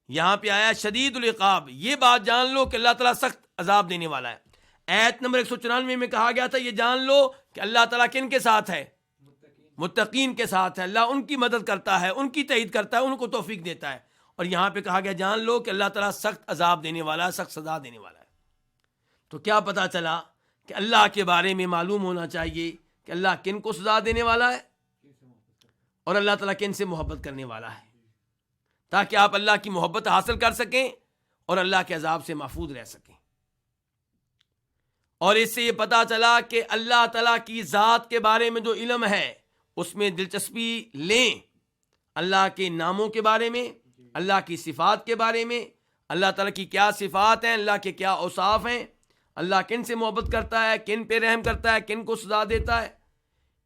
یہاں پہ آیا شدید العقاب، یہ بات جان لو کہ اللہ تعالیٰ سخت عذاب دینے والا ہے. آیت نمبر 194 میں کہا گیا تھا یہ جان لو کہ اللہ تعالیٰ کن کے ساتھ ہے؟ متقین کے ساتھ ہے. اللہ ان کی مدد کرتا ہے، ان کی تائید کرتا ہے، ان کو توفیق دیتا ہے. اور یہاں پہ کہا گیا جان لو کہ اللہ تعالیٰ سخت عذاب دینے والا ہے، سخت سزا دینے والا ہے. تو کیا پتہ چلا کہ اللہ کے بارے میں معلوم ہونا چاہیے کہ اللہ کن کو سزا دینے والا ہے اور اللہ تعالیٰ کن سے محبت کرنے والا ہے، تاکہ آپ اللہ کی محبت حاصل کر سکیں اور اللہ کے عذاب سے محفوظ رہ سکیں. اور اس سے یہ پتہ چلا کہ اللہ تعالیٰ کی ذات کے بارے میں جو علم ہے اس میں دلچسپی لیں، اللہ کے ناموں کے بارے میں، اللہ کی صفات کے بارے میں، اللہ تعالیٰ کی کیا صفات ہیں، اللہ کے کیا اوصاف ہیں، اللہ کن سے محبت کرتا ہے، کن پہ رحم کرتا ہے، کن کو سزا دیتا ہے.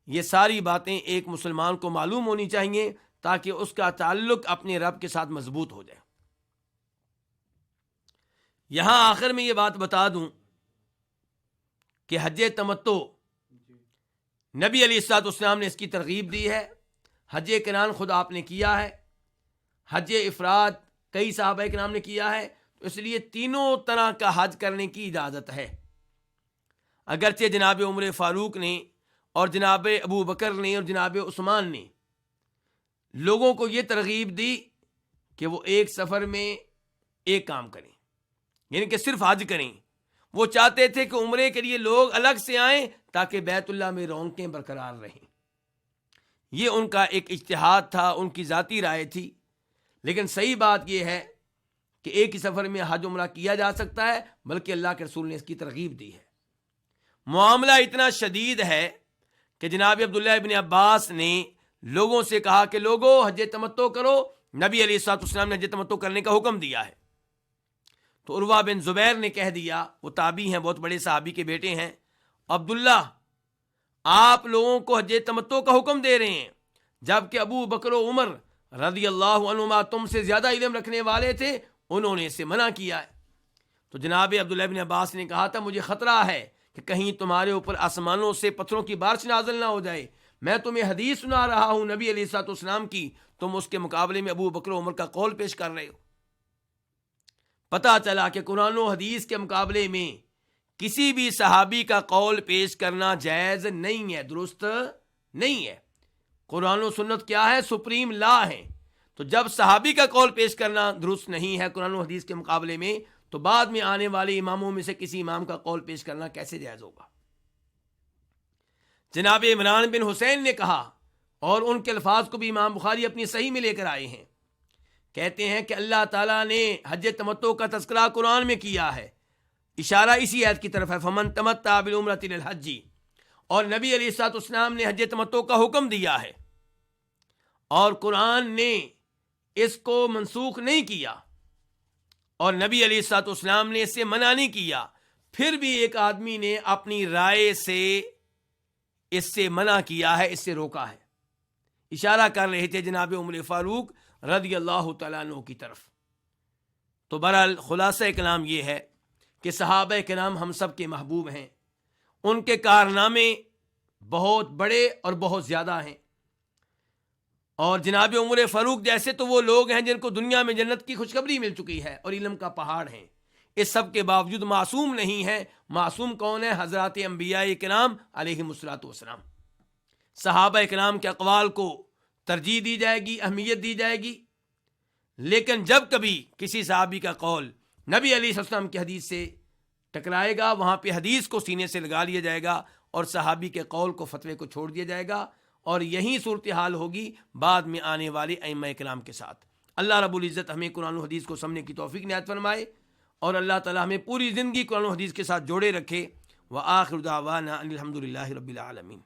یہ ساری باتیں ایک مسلمان کو معلوم ہونی چاہیے تاکہ اس کا تعلق اپنے رب کے ساتھ مضبوط ہو جائے. یہاں آخر میں یہ بات بتا دوں کہ حج تمتع نبی علیہ الصلوۃ والسلام نے اس کی ترغیب دی ہے. حج قران خود آپ نے کیا ہے، حج افراد کئی صحابہ کرام نے کیا ہے، تو اس لیے تینوں طرح کا حج کرنے کی اجازت ہے. اگرچہ جناب عمر فاروق نے اور جناب ابو بکر نے اور جناب عثمان نے لوگوں کو یہ ترغیب دی کہ وہ ایک سفر میں ایک کام کریں، یعنی کہ صرف حج کریں. وہ چاہتے تھے کہ عمرے کے لیے لوگ الگ سے آئیں تاکہ بیت اللہ میں رونقیں برقرار رہیں. یہ ان کا ایک اجتہاد تھا، ان کی ذاتی رائے تھی. لیکن صحیح بات یہ ہے کہ ایک ہی سفر میں حج عمرہ کیا جا سکتا ہے، بلکہ اللہ کے رسول نے اس کی ترغیب دی ہے. معاملہ اتنا شدید ہے کہ جناب عبداللہ ابن عباس نے لوگوں سے کہا کہ لوگوں حج تمتع کرو. نبی علیہ الصلوۃ والسلام نے حج تمتع کرنے کا حکم دیا ہے. تو عروہ بن زبیر نے کہہ دیا، وہ تابعی ہیں، بہت بڑے صحابی کے بیٹے ہیں، عبداللہ آپ لوگوں کو حج تمتع کا حکم دے رہے ہیں جبکہ ابو بکر و عمر رضی اللہ عنہما تم سے زیادہ علم رکھنے والے تھے، انہوں نے اسے منع کیا ہے. تو جناب عبداللہ ابن عباس نے کہا تھا مجھے خطرہ ہے کہ کہیں تمہارے اوپر آسمانوں سے پتھروں کی بارش نازل نہ ہو جائے. میں تمہیں حدیث سنا رہا ہوں نبی علیہ الصلوۃ والسلام کی، تم اس کے مقابلے میں ابو بکر و عمر کا قول پیش کر رہے ہو. پتہ چلا کہ قرآن و حدیث کے مقابلے میں کسی بھی صحابی کا قول پیش کرنا جائز نہیں ہے، درست نہیں ہے. قرآن و سنت کیا ہے؟ سپریم لا ہے. تو جب صحابی کا قول پیش کرنا درست نہیں ہے قرآن و حدیث کے مقابلے میں، تو بعد میں آنے والے اماموں میں سے کسی امام کا قول پیش کرنا کیسے جائز ہوگا؟ جناب عمران بن حسین نے کہا، اور ان کے الفاظ کو بھی امام بخاری اپنی صحیح میں لے کر آئے ہیں، کہتے ہیں کہ اللہ تعالیٰ نے حج تمتع کا تذکرہ قرآن میں کیا ہے، اشارہ اسی آیت کی طرف ہے، فمن تمتع بالعمرۃ الی الحج، اور نبی علیہ الصلوۃ والسلام نے حج تمتع کا حکم دیا ہے، اور قرآن نے اس کو منسوخ نہیں کیا اور نبی علیہ الصلوۃ والسلام نے اس سے منع نہیں کیا. پھر بھی ایک آدمی نے اپنی رائے سے اس سے منع کیا ہے، اس سے روکا ہے. اشارہ کر رہے تھے جناب عمر فاروق رضی اللہ تعالیٰ عنہ کی طرف. تو بہرحال خلاصہ کلام یہ ہے کہ صحابہ کرام ہم سب کے محبوب ہیں، ان کے کارنامے بہت بڑے اور بہت زیادہ ہیں، اور جناب عمر فاروق جیسے تو وہ لوگ ہیں جن کو دنیا میں جنت کی خوشخبری مل چکی ہے اور علم کا پہاڑ ہیں. اس سب کے باوجود معصوم نہیں ہے. معصوم کون ہے؟ حضرات انبیاء کرام علیہم الصلوۃ والسلام. صحابہ کرام کے اقوال کو ترجیح دی جائے گی، اہمیت دی جائے گی، لیکن جب کبھی کسی صحابی کا قول نبی علیہ السلام کی حدیث سے ٹکرائے گا، وہاں پہ حدیث کو سینے سے لگا لیا جائے گا اور صحابی کے قول کو، فتوے کو چھوڑ دیا جائے گا. اور یہی صورتحال ہوگی بعد میں آنے والے ائمہ کرام کے ساتھ. اللہ رب العزت ہمیں قرآن و حدیث کو سمجھنے کی توفیق عنایت فرمائے، اور اللہ تعالی ہمیں پوری زندگی قرآن و حدیث کے ساتھ جوڑے رکھے. وآخر دعوانا ان الحمد للہ رب العالمین.